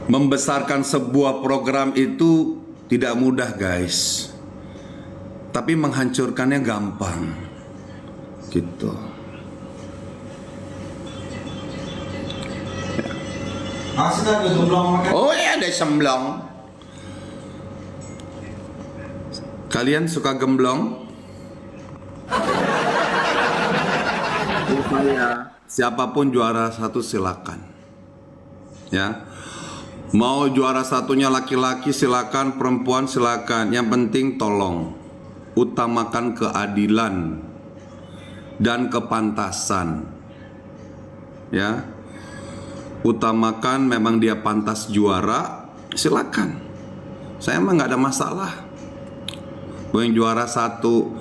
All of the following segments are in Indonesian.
Membesarkan sebuah program itu tidak mudah, guys. Tapi menghancurkannya gampang. Gitu. Oh ya, ada semblong. Kalian suka gemblong? Siapapun juara satu silakan. Ya. Mau juara satunya laki-laki silakan, perempuan silakan. Yang penting tolong utamakan keadilan dan kepantasan. Ya. Utamakan memang dia pantas juara, silakan. Saya emang nggak ada masalah. Yang juara satu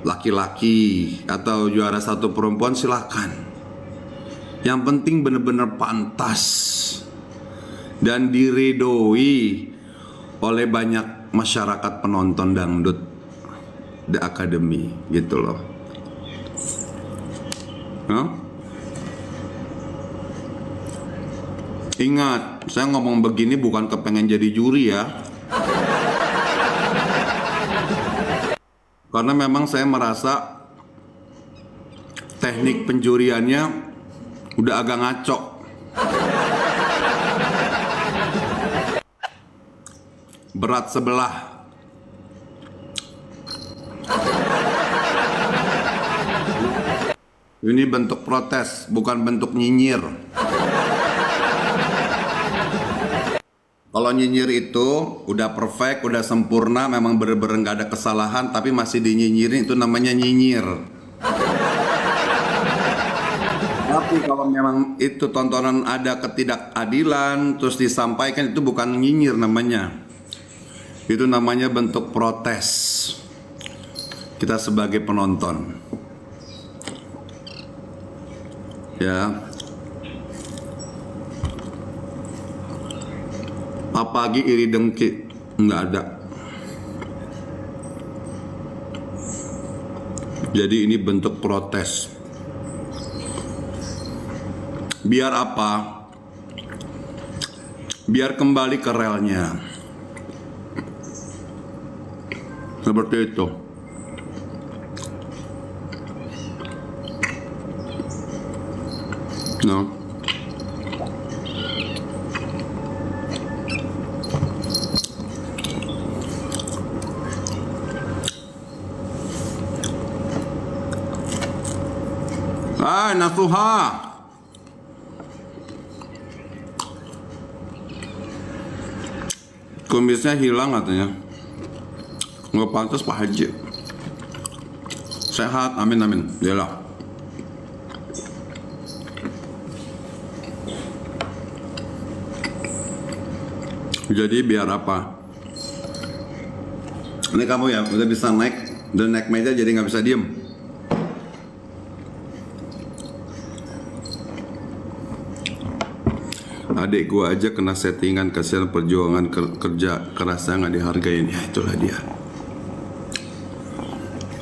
laki-laki atau juara satu perempuan silakan. Yang penting benar-benar pantas dan diridhoi oleh banyak masyarakat penonton dangdut The Academy, gitu loh. Huh? Ingat, saya ngomong begini bukan kepengen jadi juri ya. Karena memang saya merasa teknik penjuriannya udah agak ngaco. Berat sebelah. Ini bentuk protes, bukan bentuk nyinyir. Kalau nyinyir itu udah perfect, udah sempurna, memang bener-bener gak ada kesalahan, tapi masih dinyinyirin, itu namanya nyinyir. Tapi kalau memang itu tontonan ada ketidakadilan, terus disampaikan, itu bukan nyinyir namanya. Itu namanya bentuk protes kita sebagai penonton. Ya. Apalagi iri dengki, nggak ada. Jadi ini bentuk protes. Biar apa? Biar kembali ke relnya. Seperti itu. No. Nasuha. Kumisnya hilang katanya. Nggak pantas Pak Haji. Sehat, amin amin. Yalah. Jadi biar apa? Ini kamu ya udah bisa naik dan naik meja jadi nggak bisa diem. Adik gua aja kena settingan, kasihan perjuangan kerja kerasnya nggak dihargain. Ya itulah dia.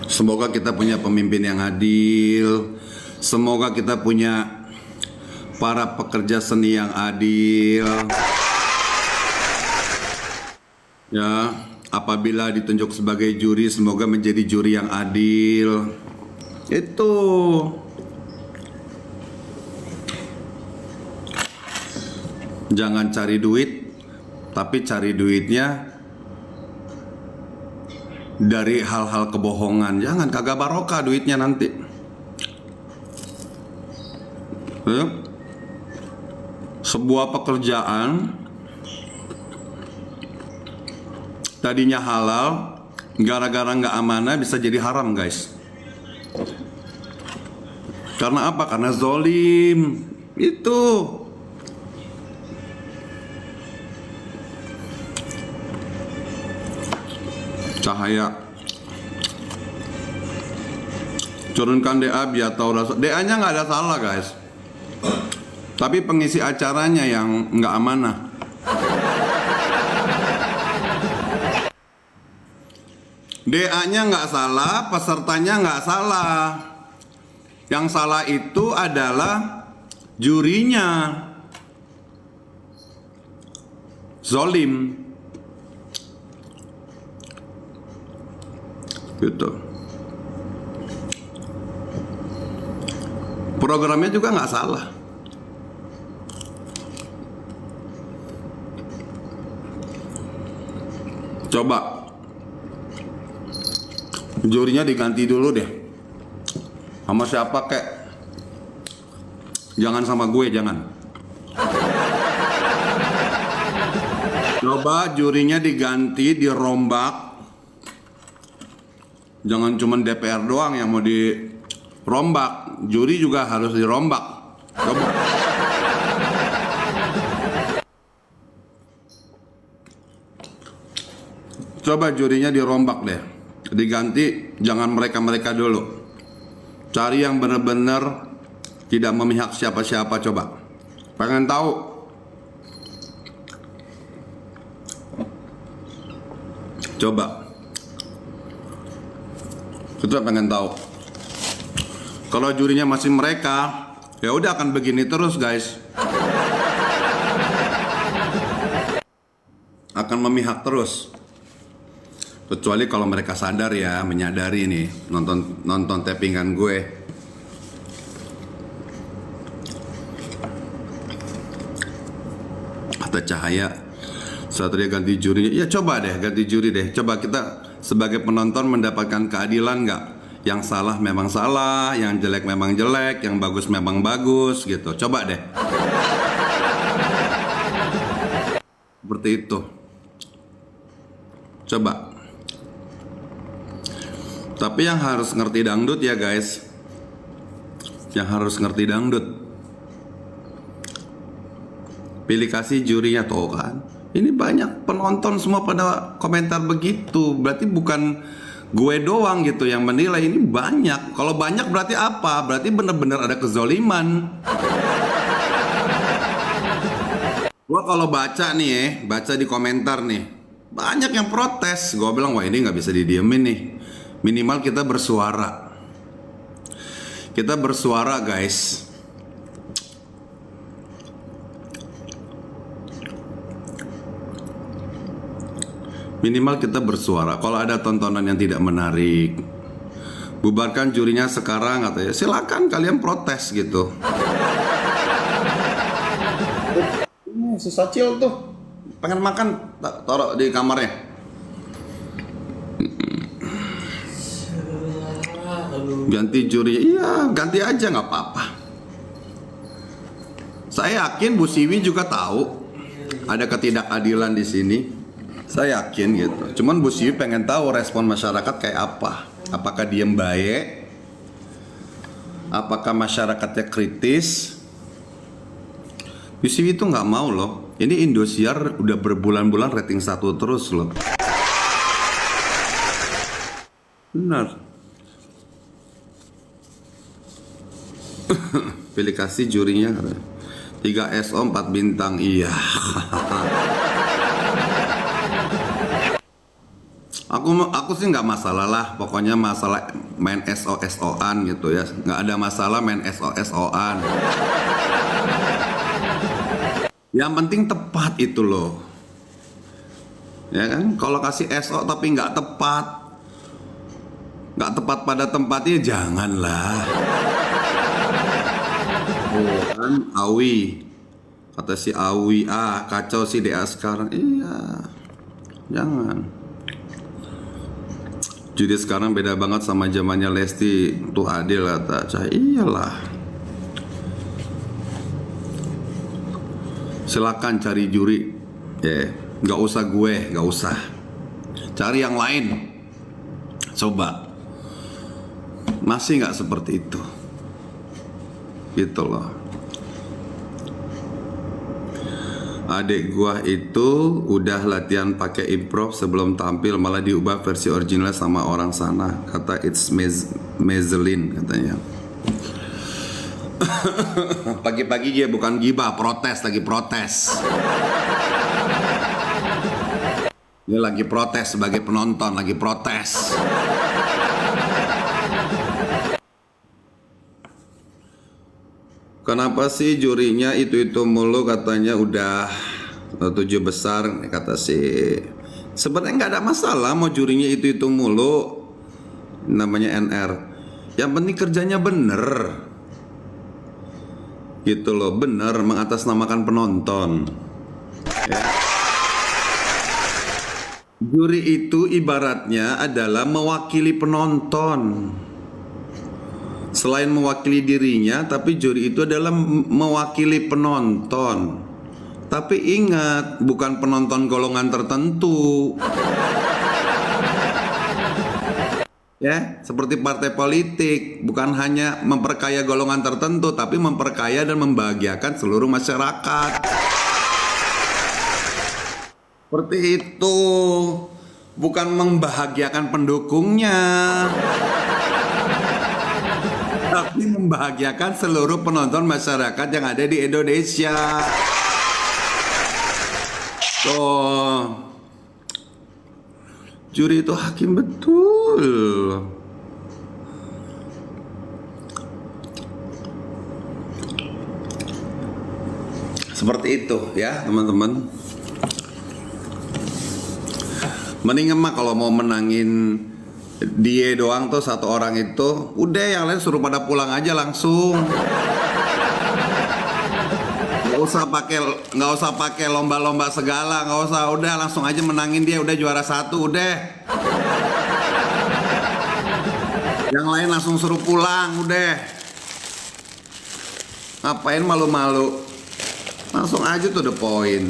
Semoga kita punya pemimpin yang adil. Semoga kita punya para pekerja seni yang adil. Ya, apabila ditunjuk sebagai juri, semoga menjadi juri yang adil. Itu. Jangan cari duit, tapi cari duitnya dari hal-hal kebohongan. Jangan, kagak barokah duitnya nanti. Sebuah pekerjaan tadinya halal, gara-gara nggak amanah bisa jadi haram, guys. Karena apa? Karena zolim. Itu. Cahaya. Turunkan DA biar tahu rasa. DA-nya nggak ada salah, guys. Tapi pengisi acaranya yang nggak amanah. DA-nya nggak salah, pesertanya nggak salah. Yang salah itu adalah jurinya. zolim gitu. Programnya juga nggak salah. Coba jurinya diganti dulu deh. Sama siapa kek? Jangan sama gue, jangan. Coba jurinya diganti, dirombak. Jangan cuma DPR doang yang mau dirombak, juri juga harus dirombak. Coba. Coba jurinya dirombak deh. Diganti, jangan mereka-mereka dulu. Cari yang benar-benar tidak memihak siapa-siapa, coba. Pengen tahu? Coba. Kita pengen tahu. Kalau jurinya masih mereka, ya udah akan begini terus, guys. Akan memihak terus. Kecuali kalau mereka sadar ya, menyadari nih, nonton tappingan gue. Kata Cahaya, Satria ganti jurinya. Ya coba deh, ganti juri deh. Coba kita sebagai penonton mendapatkan keadilan nggak? Yang salah memang salah, yang jelek memang jelek, yang bagus memang bagus gitu. Coba deh. Seperti itu. Coba. Tapi yang harus ngerti dangdut ya guys, yang harus ngerti dangdut, pilih kasih jurinya tuh kan. Ini banyak penonton semua pada komentar begitu. Berarti bukan gue doang gitu yang menilai, ini banyak. Kalau banyak berarti apa? Berarti bener-bener ada kezoliman. Gua kalau baca nih baca di komentar nih, banyak yang protes. Gue bilang, wah ini nggak bisa didiemin nih. Minimal kita bersuara. Kita bersuara guys. Minimal kita bersuara. Kalau ada tontonan yang tidak menarik, bubarkan jurinya sekarang katanya. Silakan kalian protes gitu. Si Sacil tuh pengen makan, taruh di kamarnya. Ganti juri, iya ganti aja nggak apa-apa. Saya yakin Bu Siwi juga tahu ada ketidakadilan di sini. Saya yakin gitu. Cuman Bu Siwi pengen tahu respon masyarakat kayak apa. Apakah diem baik? Apakah masyarakatnya kritis? Bu Siwi itu nggak mau loh. Ini Indosiar udah berbulan-bulan rating 1 terus loh. Benar. Pilih kasih jurinya 3 SO 4 bintang. Iya. Aku sih nggak masalah lah. Pokoknya masalah main SO-SO-an gitu ya. Nggak ada masalah main SO-SO-an. Yang penting tepat itu loh. Ya kan? Kalau kasih SO tapi nggak tepat pada tempatnya, janganlah. Kan Awi, kata si Awi, kacau si DA sekarang. Iya, jangan. Jadi sekarang beda banget sama zamannya Lesti. Tuh adil kata Cahaya. Iyalah. Silakan cari juri. Nggak usah gue, nggak usah. Cari yang lain. Coba. Masih nggak seperti itu. Gitu loh. Adik gua itu udah latihan pakai improv sebelum tampil, malah diubah versi original sama orang sana. Kata it's Mezelin katanya. Pagi-pagi dia bukan gibah, protes, lagi protes. Dia lagi protes sebagai penonton, lagi protes. Kenapa sih jurinya itu mulu, katanya udah Tujuh besar kata si, sebenarnya nggak ada masalah mau jurinya itu mulu, namanya NR. Yang penting kerjanya bener, gitu loh, bener mengatasnamakan penonton. Ya. Juri itu ibaratnya adalah mewakili penonton. Selain mewakili dirinya, tapi juri itu adalah mewakili penonton. Tapi ingat, bukan penonton golongan tertentu. Ya, seperti partai politik, bukan hanya memperkaya golongan tertentu, tapi memperkaya dan membahagiakan seluruh masyarakat. Seperti itu, bukan membahagiakan pendukungnya, tapi membahagiakan seluruh penonton masyarakat yang ada di Indonesia. Tuh, juri itu hakim betul. Seperti itu ya teman-teman. Mendingan mah kalau mau menangin dia doang tuh satu orang itu, udah yang lain suruh pada pulang aja langsung. Nggak usah pakai lomba-lomba segala, nggak usah, udah langsung aja menangin dia, udah juara satu, udah. Yang lain langsung suruh pulang, udah. Ngapain malu-malu? Langsung aja tuh the point.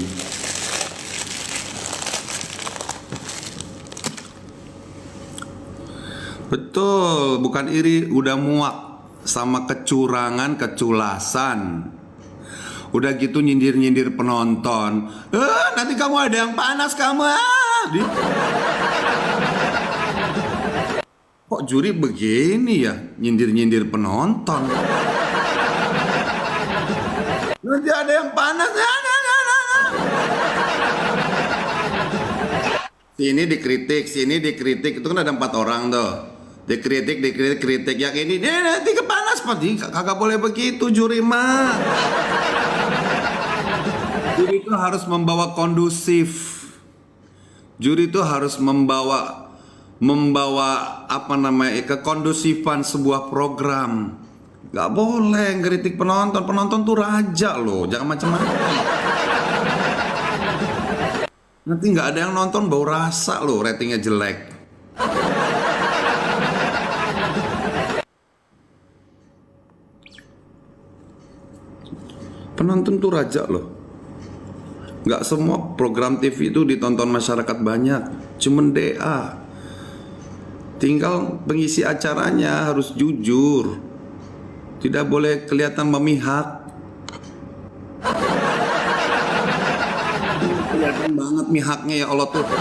Betul, bukan iri, udah muak sama kecurangan, keculasan. Udah gitu nyindir-nyindir penonton. Nanti kamu ada yang panas kamu. Kok juri begini ya, nyindir-nyindir penonton. Nanti ada yang panas. Sini dikritik. Itu kan ada 4 orang tuh. Dikritik. Yang ini, nanti kepanas pasti. Kagak boleh begitu juri mah. Juri itu harus membawa kondusif. Juri itu harus membawa kekondusifan sebuah program. Gak boleh ngeritik penonton. Penonton tuh raja loh, jangan macam-macam. Nanti nggak ada yang nonton bau rasa loh, ratingnya jelek. Penonton tuh raja loh. Nggak semua program TV itu ditonton masyarakat banyak, cuman DA. Tinggal pengisi acaranya harus jujur, tidak boleh kelihatan memihak. Kelihatan banget mihaknya ya Allah Tuhan.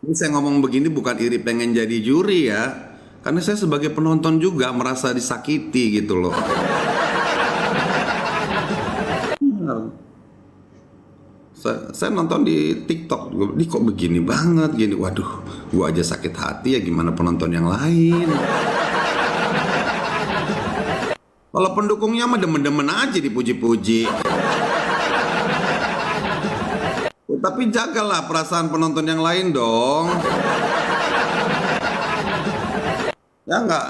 Ini saya ngomong begini bukan iri pengen jadi juri ya, karena saya sebagai penonton juga merasa disakiti gitu loh. Saya nonton di TikTok, ini kok begini banget gini, waduh, gua aja sakit hati ya, gimana penonton yang lain. Kalau pendukungnya mah demen-demen aja dipuji-puji. Tapi jagalah perasaan penonton yang lain dong. Ya enggak,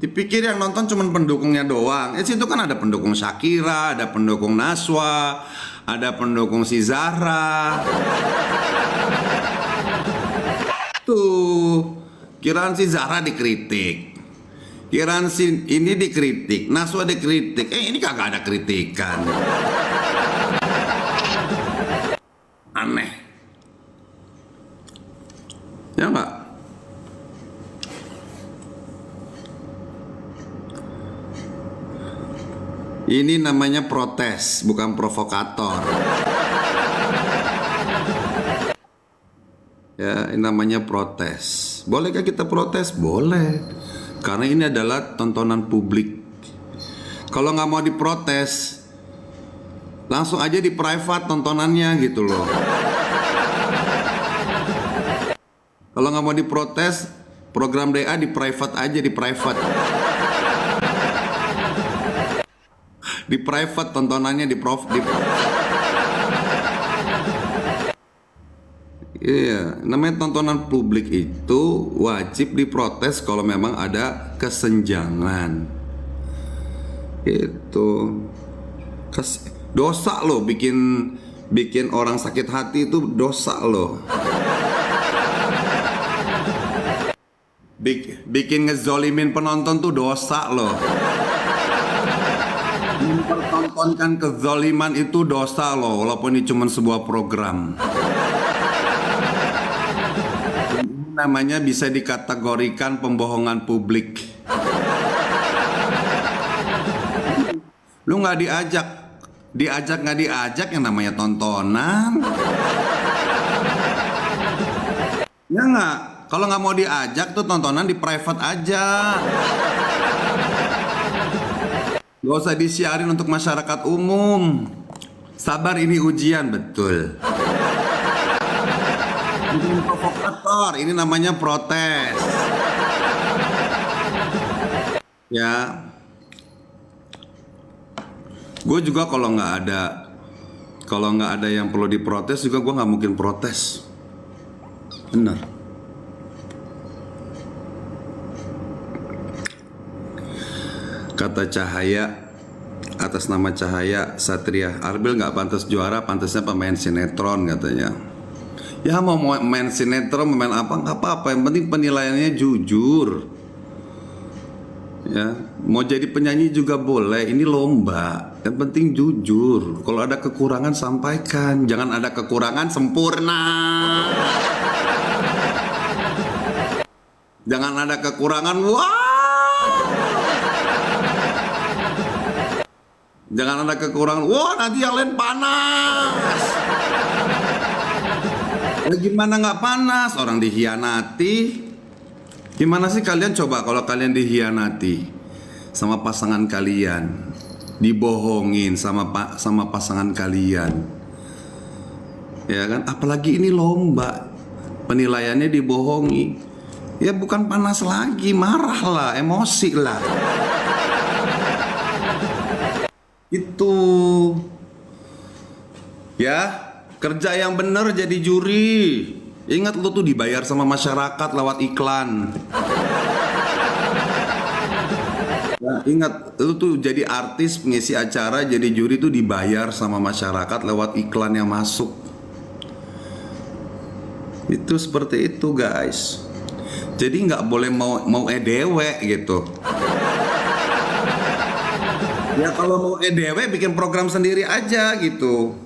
dipikir yang nonton cuma pendukungnya doang. Situ kan ada pendukung Shakira, ada pendukung Naswa, ada pendukung si Zahra. Tuh, kiraan si Zahra dikritik, kiraan si ini dikritik, Naswa dikritik. Ini kagak ada kritikan. Aneh. Ya enggak? Ini namanya protes, bukan provokator. Ya, ini namanya protes. Bolehkah kita protes? Boleh. Karena ini adalah tontonan publik. Kalau nggak mau diprotes, langsung aja di private tontonannya gitu loh. Kalau nggak mau diprotes, program DA di private aja, di private. di private tontonannya di. Iya, namanya tontonan publik itu wajib diprotes kalau memang ada kesenjangan. Itu dosa loh, bikin orang sakit hati itu dosa loh. Bikin ngezolimin penonton tuh dosa loh. Mempertontonkan kezoliman itu dosa loh, walaupun ini cuma sebuah program. Namanya bisa dikategorikan pembohongan publik. Lu nggak diajak nggak diajak yang namanya tontonan. Ya nggak, kalau nggak mau diajak tuh tontonan di private aja. Gak usah disiarin untuk masyarakat umum. Sabar, ini ujian betul. Ini provokator, ini namanya protes. Ya, gue juga kalau nggak ada yang perlu diprotes juga gue nggak mungkin protes. Benar. Kata Cahaya, atas nama Cahaya Satria, Arbil nggak pantas juara, pantasnya pemain sinetron katanya. Ya mau main sinetron, main apa nggak apa-apa, yang penting penilaiannya jujur. Ya, mau jadi penyanyi juga boleh, ini lomba, yang penting jujur. Kalau ada kekurangan sampaikan, jangan ada kekurangan sempurna. Jangan ada kekurangan, jangan ada kekurangan, wah nanti yang lain panas. Ya, gimana nggak panas? Orang dihianati. Gimana sih kalian coba kalau kalian dihianati sama pasangan kalian, dibohongin sama pasangan kalian, ya kan? Apalagi ini lomba, penilaiannya dibohongi. Ya bukan panas lagi, marah lah, emosi lah. Itu ya, kerja yang bener jadi juri. Ingat, lu tuh dibayar sama masyarakat lewat iklan. Ya, ingat, lu tuh jadi artis, pengisi acara, jadi juri tuh dibayar sama masyarakat lewat iklan yang masuk. Itu seperti itu guys. Jadi nggak boleh mau edewe gitu. Ya kalau mau EDW bikin program sendiri aja gitu.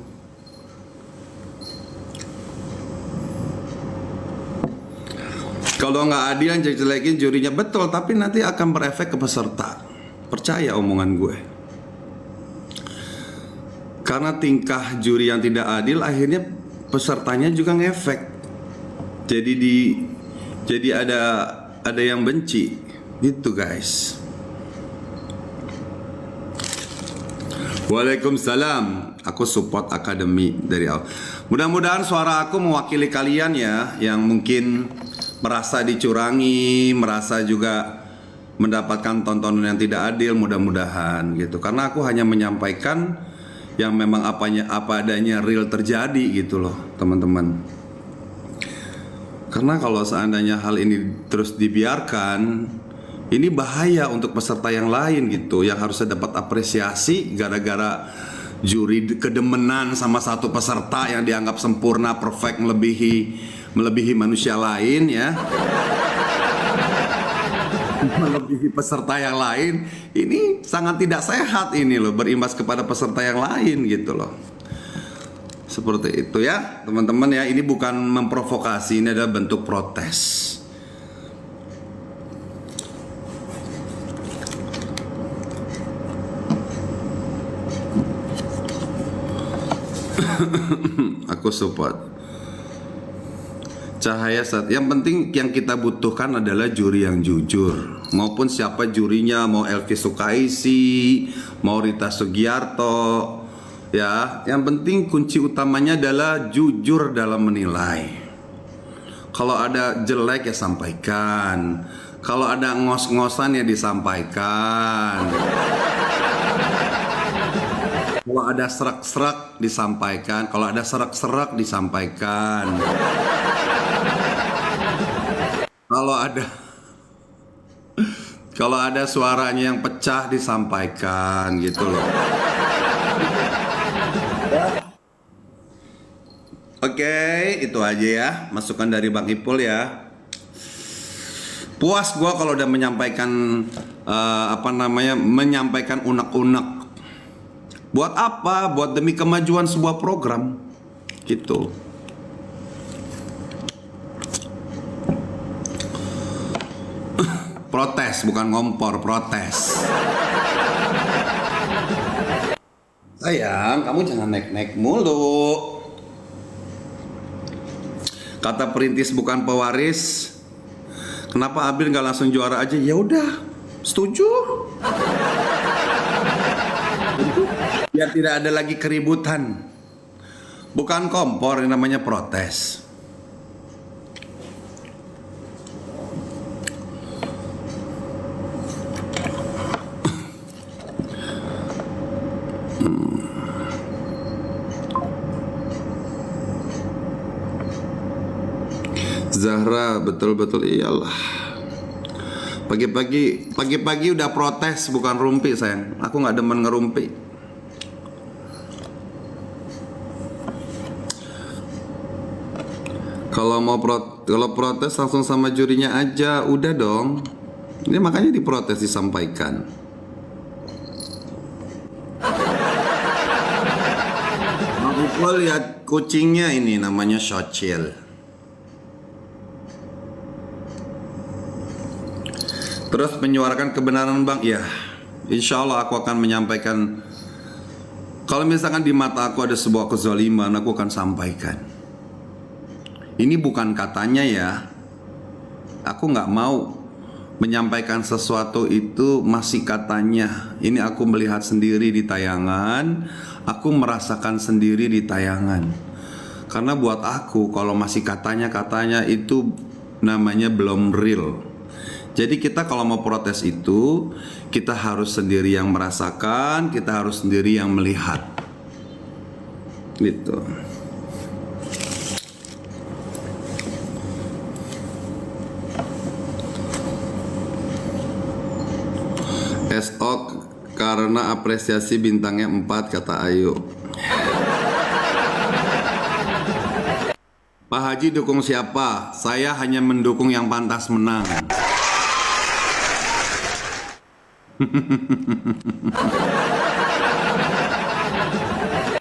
Kalau nggak adil yang jelek-jelekin jurinya, betul, tapi nanti akan berefek ke peserta. Percaya omongan gue. Karena tingkah juri yang tidak adil, akhirnya pesertanya juga ngefek. Jadi ada yang benci, gitu guys. Waalaikumsalam. Aku support akademi dari awal. Mudah-mudahan suara aku mewakili kalian ya, yang mungkin merasa dicurangi, merasa juga mendapatkan tontonan yang tidak adil, mudah-mudahan gitu. Karena aku hanya menyampaikan yang memang apa adanya real terjadi gitu loh, teman-teman. Karena kalau seandainya hal ini terus dibiarkan, ini bahaya untuk peserta yang lain gitu, yang harusnya dapat apresiasi gara-gara juri kedemenan sama satu peserta yang dianggap sempurna, perfect, melebihi manusia lain ya. Melebihi peserta yang lain. Ini sangat tidak sehat ini loh, berimbas kepada peserta yang lain gitu loh. Seperti itu ya teman-teman ya. Ini bukan memprovokasi, ini adalah bentuk protes. Aku support Cahaya saat. Yang penting yang kita butuhkan adalah juri yang jujur. Maupun siapa jurinya, mau Elvi Sukaisi, mau Rita Sugiarto, ya. Yang penting kunci utamanya adalah jujur dalam menilai. Kalau ada jelek ya sampaikan. Kalau ada ngos-ngosan ya disampaikan. Kalau ada serak-serak disampaikan, kalau ada serak-serak disampaikan. Kalau ada kalau ada suaranya yang pecah disampaikan gitu loh. Oke, itu aja ya masukan dari Bang Ipul ya. Puas gua kalau udah menyampaikan menyampaikan unek-unek. Buat apa? Buat demi kemajuan sebuah program gitu. Protes, bukan ngompor, protes. Sayang, kamu jangan naik-naik mulu. Kata perintis bukan pewaris. Kenapa Abil nggak langsung juara aja? Ya udah, setuju. Biar tidak ada lagi keributan. Bukan kompor, yang namanya protes. Zahra, betul-betul iyalah. Pagi-pagi udah protes, bukan rumpi sayang. Aku nggak demen ngerumpi. Kalau protes langsung sama jurinya aja, udah dong. Ini makanya diprotes, disampaikan. Aku lihat kucingnya ini namanya Shocil. Terus menyuarakan kebenaran bang, ya insya Allah aku akan menyampaikan. Kalau misalkan di mata aku ada sebuah kezaliman, aku akan sampaikan. Ini bukan katanya ya. Aku nggak mau menyampaikan sesuatu itu masih katanya. Ini aku melihat sendiri di tayangan. Aku merasakan sendiri di tayangan. Karena buat aku kalau masih katanya itu namanya belum real. Jadi kita kalau mau protes itu, kita harus sendiri yang merasakan, kita harus sendiri yang melihat. Gitu. SOK karena apresiasi bintangnya 4 kata Ayu. Pak Haji dukung siapa? Saya hanya mendukung yang pantas menang.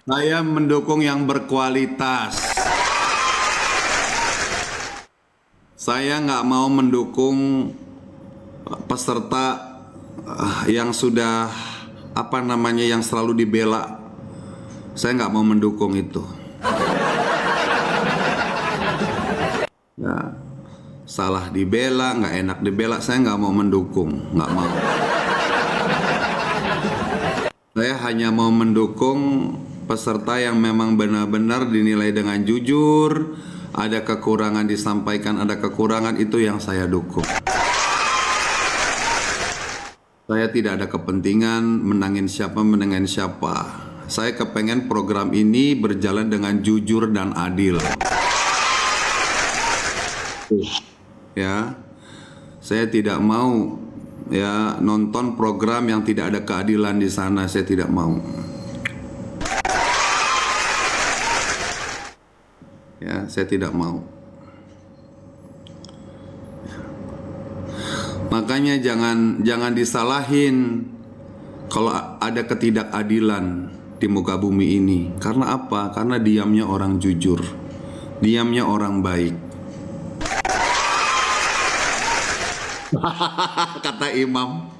Saya mendukung yang berkualitas. Saya nggak mau mendukung peserta yang sudah yang selalu dibela. Saya nggak mau mendukung itu. Ya, salah dibela, nggak enak dibela, saya nggak mau mendukung, nggak mau. Saya hanya mau mendukung peserta yang memang benar-benar dinilai dengan jujur, ada kekurangan disampaikan, ada kekurangan, itu yang saya dukung. Saya tidak ada kepentingan menangin siapa. Saya kepengen program ini berjalan dengan jujur dan adil. Ya, saya tidak mau ya nonton program yang tidak ada keadilan di sana. Saya tidak mau. Ya, saya tidak mau. Makanya jangan disalahin kalau ada ketidakadilan di muka bumi ini. Karena apa? Karena diamnya orang jujur, diamnya orang baik. Kata Imam.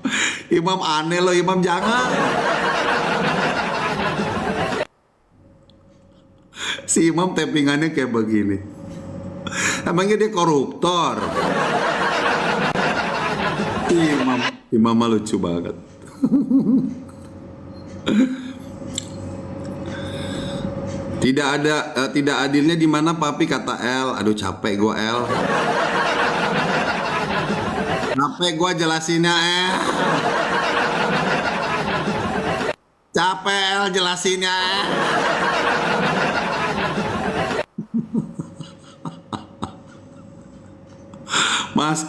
Imam aneh loh, Imam jangan. Si Imam tappingannya kayak begini. Emangnya dia koruptor? Imam lucu banget. Tidak adilnya di mana papi, kata El. Aduh capek gua El. Capek gua jelasinnya El. Capek El jelasinnya. Mas,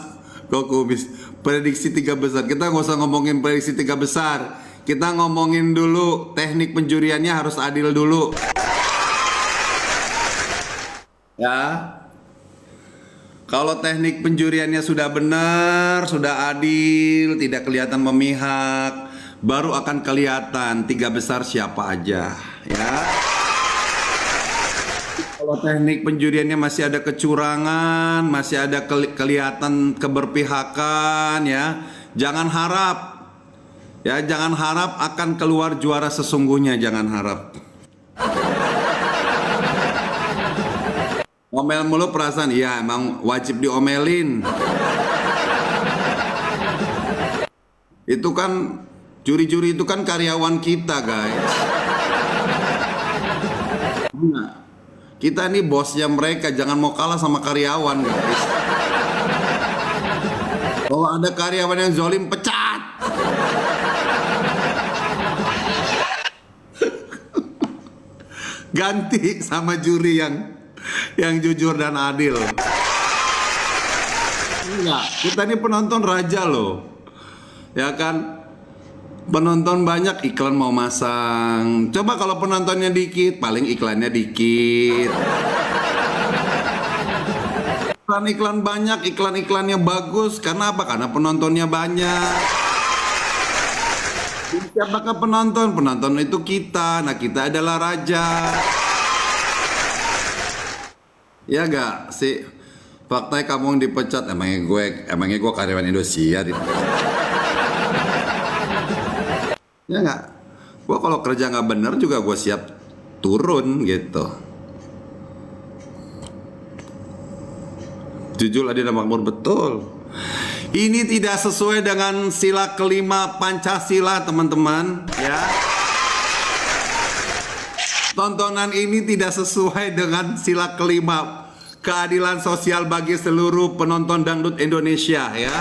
kok kumis? Prediksi 3 besar. Kita nggak usah ngomongin prediksi 3 besar. Kita ngomongin dulu teknik penjuriannya harus adil dulu. Ya. Kalau teknik penjuriannya sudah benar, sudah adil, tidak kelihatan memihak, baru akan kelihatan 3 besar siapa aja, ya. Kalau teknik penjuriannya masih ada kecurangan, masih ada kelihatan keberpihakan, ya, jangan harap, ya, jangan harap akan keluar juara sesungguhnya, jangan harap. Ngomel mulu perasaan, iya emang wajib diomelin. Itu kan juri-juri itu kan karyawan kita, guys. Nah, kita nih bosnya mereka, jangan mau kalah sama karyawan, guys. Kalau ada karyawan yang zolim, pecat. Ganti sama juri yang jujur dan adil. Enggak, kita ini penonton raja loh. Ya kan? Penonton banyak, iklan mau masang. Coba kalau penontonnya dikit, paling iklannya dikit. Iklan banyak, iklan-iklannya bagus. Karena apa? Karena penontonnya banyak. Siapakah penonton? Penonton itu kita. Nah, kita adalah raja. Ya gak sih, faktanya kamu yang dipecat, emangnya gue karyawan Indosiar. Ya gak, gue kalau kerja nggak bener juga gue siap turun gitu. Jujur adil dan makmur, betul. Ini tidak sesuai dengan sila kelima Pancasila, teman-teman, ya. Tontonan ini tidak sesuai dengan sila kelima keadilan sosial bagi seluruh penonton dangdut Indonesia, ya.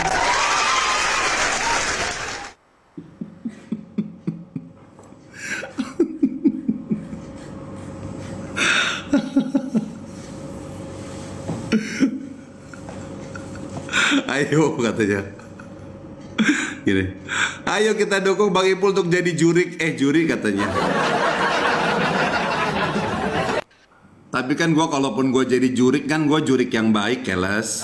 Ayo katanya gini, ayo kita dukung Bang Ipul untuk jadi juri katanya. Tapi kan gue kalaupun gue jadi jurik kan gue jurik yang baik, keles.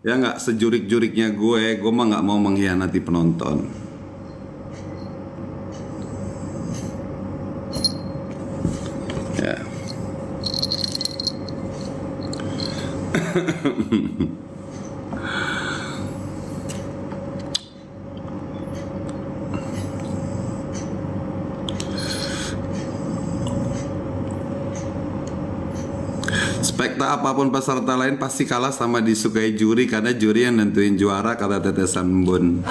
Ya nggak sejurik-juriknya gue mah nggak mau mengkhianati penonton. Ya. Spekta apapun peserta lain pasti kalah sama disukai juri, karena juri yang nentuin juara, kata Tetesan Bun.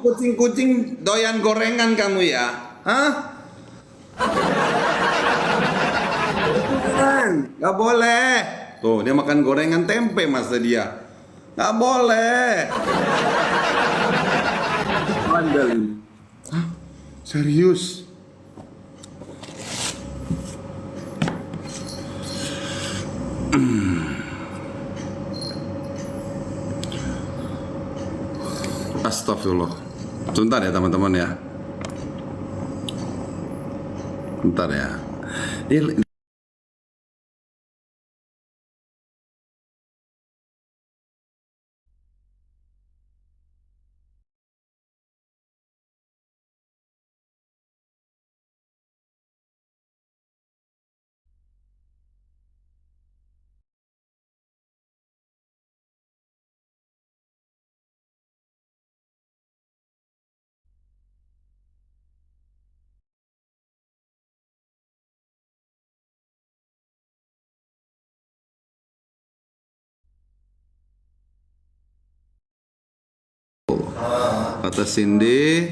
Kucing-kucing doyan gorengan kamu ya? Hah? Gak boleh. Tuh dia makan gorengan tempe masa dia. Gak boleh. Bandel. Hah? Serius? Astagfirullah. Sebentar ya teman-teman ya. Bentar ya. Kata Cindy,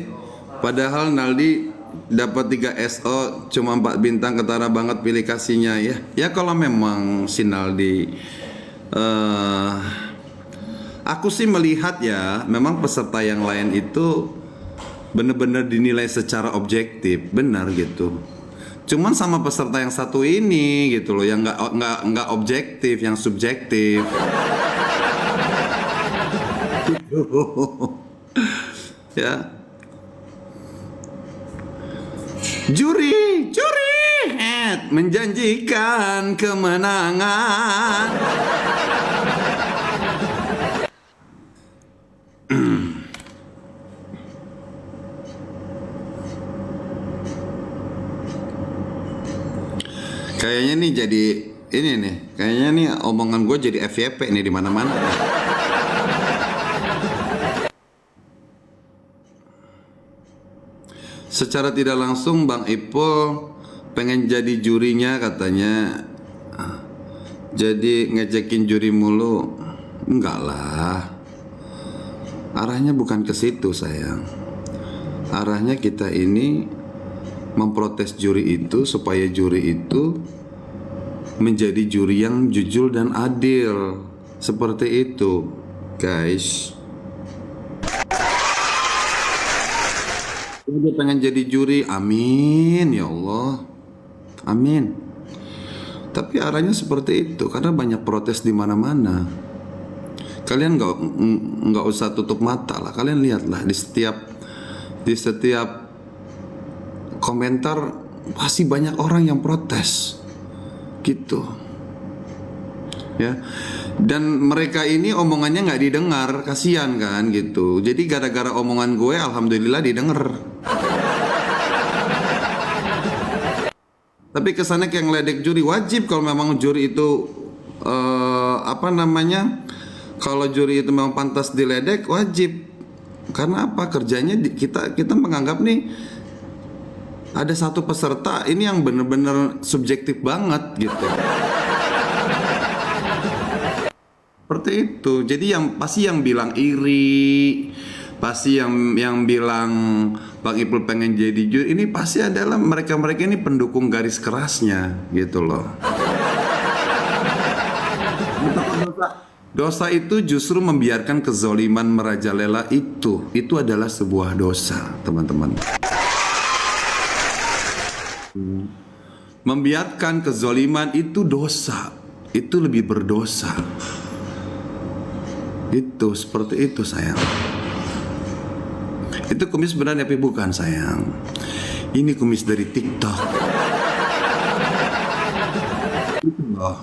padahal Naldi dapat 3 SO cuma 4 bintang, ketara banget pilih kasihnya ya. Ya kalau memang si Naldi Aku sih melihat ya, memang peserta yang lain itu benar-benar dinilai secara objektif, benar gitu. Cuman sama peserta yang satu ini gitu loh, yang nggak objektif, yang subjektif. Ya, juri, menjanjikan kemenangan. Kayaknya nih jadi ini nih, kayaknya nih omongan gue jadi FYP nih di mana-mana. Secara tidak langsung Bang Ipul pengen jadi jurinya katanya. Jadi ngejekin juri mulu. Enggak lah. Arahnya bukan ke situ sayang. Arahnya kita ini memprotes juri itu supaya juri itu menjadi juri yang jujur dan adil. Seperti itu, guys. Dia pengen jadi juri, amin ya Allah, amin. Tapi arahnya seperti itu karena banyak protes di mana-mana. Kalian nggak usah tutup mata lah. Kalian lihatlah di setiap komentar pasti banyak orang yang protes, gitu. Ya. Dan mereka ini omongannya nggak didengar, kasihan kan gitu. Jadi gara-gara omongan gue, alhamdulillah didengar. Tapi kesannya kayak ngeledek juri. Wajib kalau memang juri itu kalau juri itu memang pantas diledek, wajib. Karena apa? Kerjanya kita menganggap nih ada satu peserta ini yang bener-bener subjektif banget gitu. Seperti itu. Jadi pasti yang bilang iri, pasti yang bilang Bang Ipul pengen jadi juri, ini pasti adalah mereka-mereka ini pendukung garis kerasnya gitu loh. Dosa itu justru membiarkan kezoliman merajalela, itu adalah sebuah dosa, teman-teman. Membiarkan kezoliman itu dosa, itu lebih berdosa. Itu seperti itu sayang. Itu kumis beneran tapi bukan sayang. Ini kumis dari TikTok. Oh.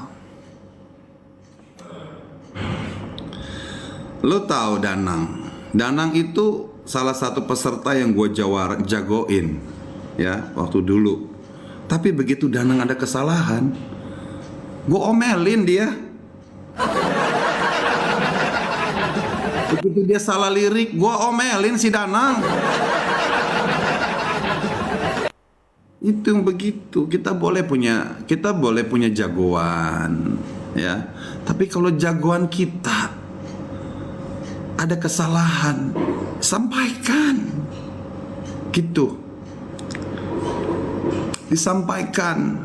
Lo tahu Danang? Danang itu salah satu peserta yang gue jagoin ya waktu dulu. Tapi begitu Danang ada kesalahan, gue omelin dia. Begitu dia salah lirik, gue omelin si Danang. Itu yang begitu. Kita boleh punya jagoan, ya. Tapi kalau jagoan kita ada kesalahan, sampaikan, gitu. Disampaikan.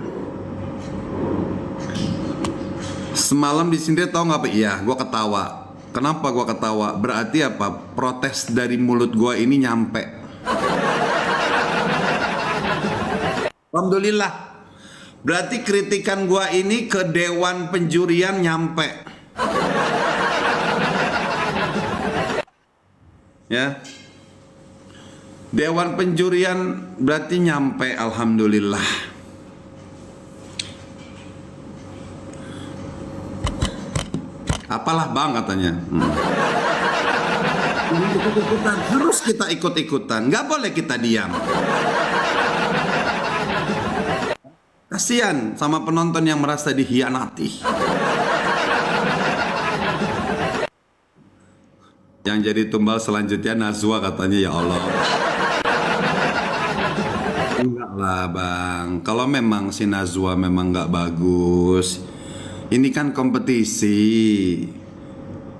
Semalam di sini tau nggak apa? Iya, gue ketawa. Kenapa gua ketawa? Berarti apa? Protes dari mulut gua ini nyampe. Alhamdulillah. Berarti kritikan gua ini ke dewan penjurian nyampe. Ya. Dewan penjurian berarti nyampe, alhamdulillah. Apalah bang katanya. Ikut-ikutan, harus kita ikut-ikutan, nggak boleh kita diam. Kasihan sama penonton yang merasa dihianati. Yang jadi tumbal selanjutnya Nazwa katanya, ya Allah. Enggak lah bang, kalau memang si Nazwa memang nggak bagus, ini kan kompetisi,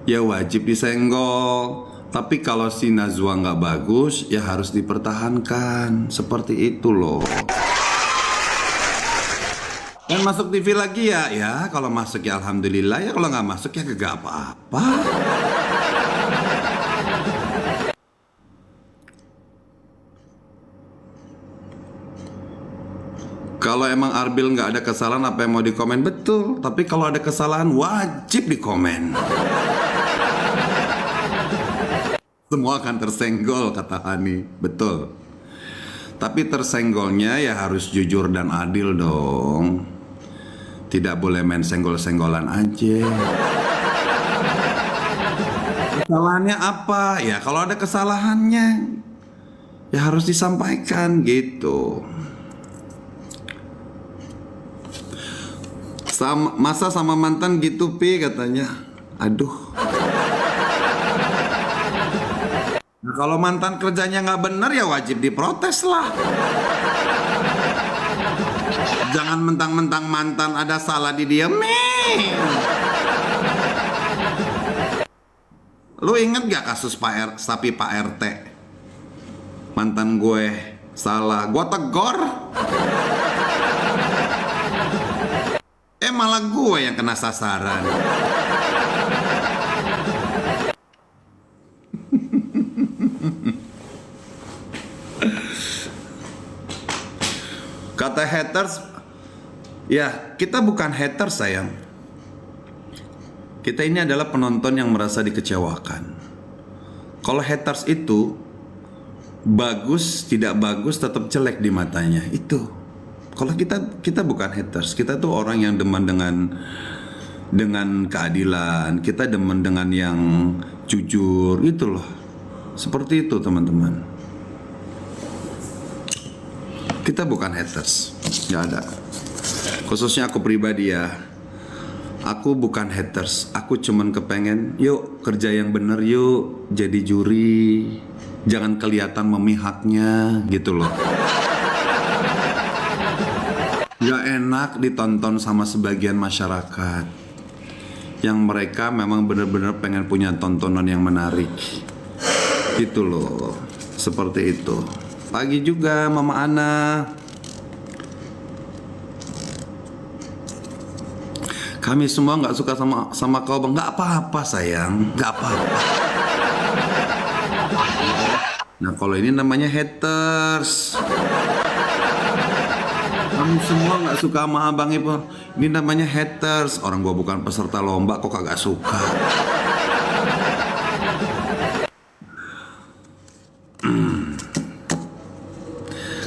ya wajib disenggol. Tapi kalau si Nazwa nggak bagus, ya harus dipertahankan. Seperti itu loh. Dan masuk TV lagi ya kalau masuk ya alhamdulillah, ya kalau nggak masuk ya kagak apa-apa. Kalau emang Arbil nggak ada kesalahan, apa yang mau dikomen? Betul. Tapi kalau ada kesalahan, wajib dikomen. Semua akan tersenggol, kata Hani. Betul. Tapi tersenggolnya ya harus jujur dan adil dong. Tidak boleh main senggol-senggolan aja. Kesalahannya apa? Ya kalau ada kesalahannya, ya harus disampaikan gitu. Masa sama mantan gitu Pi, katanya. Aduh. Nah, kalau mantan kerjanya nggak benar ya wajib diprotes lah. Jangan mentang-mentang mantan ada salah didiemin. Lu inget gak kasus sapi Pak RT? Mantan gue salah, gue tegor. Malah gue yang kena sasaran. Kata haters, ya kita bukan haters sayang. Kita ini adalah penonton yang merasa dikecewakan. Kalau haters itu bagus, tidak bagus, tetap jelek di matanya. Itu. Kalau kita bukan haters, kita tuh orang yang demen dengan keadilan, kita demen dengan yang jujur, itu loh. Seperti itu teman-teman. Kita bukan haters, nggak ada. Khususnya aku pribadi ya, aku bukan haters. Aku cuman kepengen, yuk kerja yang bener yuk, jadi juri, jangan kelihatan memihaknya, gitu loh. Gak enak ditonton sama sebagian masyarakat yang mereka memang benar-benar pengen punya tontonan yang menarik. Itu loh, seperti itu. Pagi juga Mama Ana. Kami semua nggak suka sama kau bang. Nggak apa-apa sayang, nggak apa-apa. Nah kalau ini namanya haters. Kamu semua nggak suka sama abang Ibu. Ini namanya haters. Orang gua bukan peserta lomba kok kagak suka.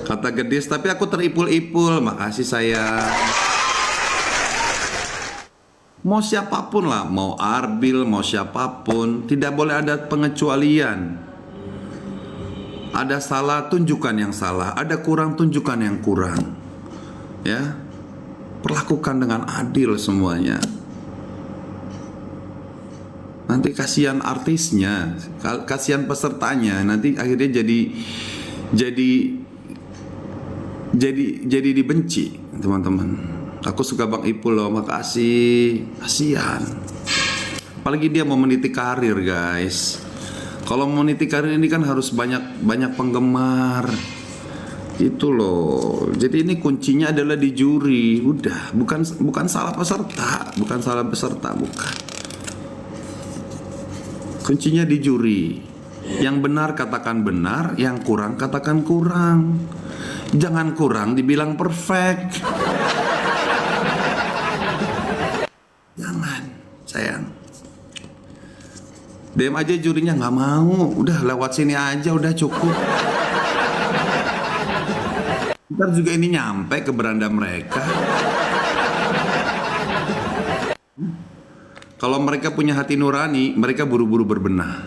Kata Gedis, tapi aku teripul-ipul. Makasih sayang. Mau siapapun lah, mau Arbil, mau siapapun, tidak boleh ada pengecualian. Ada salah, tunjukkan yang salah. Ada kurang, tunjukkan yang kurang. Ya, perlakukan dengan adil semuanya. Nanti kasihan artisnya, kasihan pesertanya. Nanti akhirnya jadi dibenci, teman-teman. Aku suka Bang Ipul loh, makasih. Kasihan. Apalagi dia mau meniti karir, guys. Kalau mau meniti karir ini kan harus banyak penggemar. Itu loh. Jadi ini kuncinya adalah di juri. Udah, bukan salah peserta, bukan. Kuncinya di juri. Yang benar katakan benar, yang kurang katakan kurang. Jangan kurang dibilang perfect. Jangan, sayang. DM aja jurinya nggak mau. Udah lewat sini aja, udah cukup. Ntar juga ini nyampe ke beranda mereka. Kalau mereka punya hati nurani, mereka buru-buru berbenah.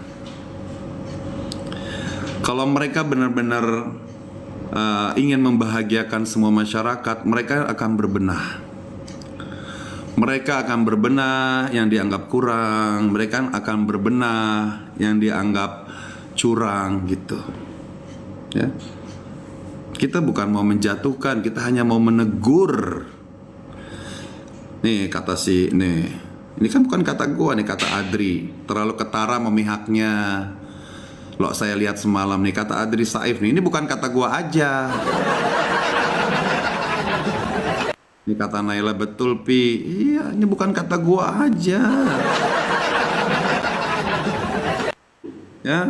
Kalau mereka benar-benar ingin membahagiakan semua masyarakat, mereka akan berbenah. Mereka akan berbenah yang dianggap kurang, mereka akan berbenah yang dianggap curang gitu. Ya. Kita bukan mau menjatuhkan, kita hanya mau menegur. Nih kata ini kan bukan kata gua nih, kata Adri. Terlalu ketara memihaknya. Loh saya lihat semalam nih, kata Adri Saif nih. Ini bukan kata gua aja. Ini kata Naila, betul Pi. Iya, ini bukan kata gua aja. Ya.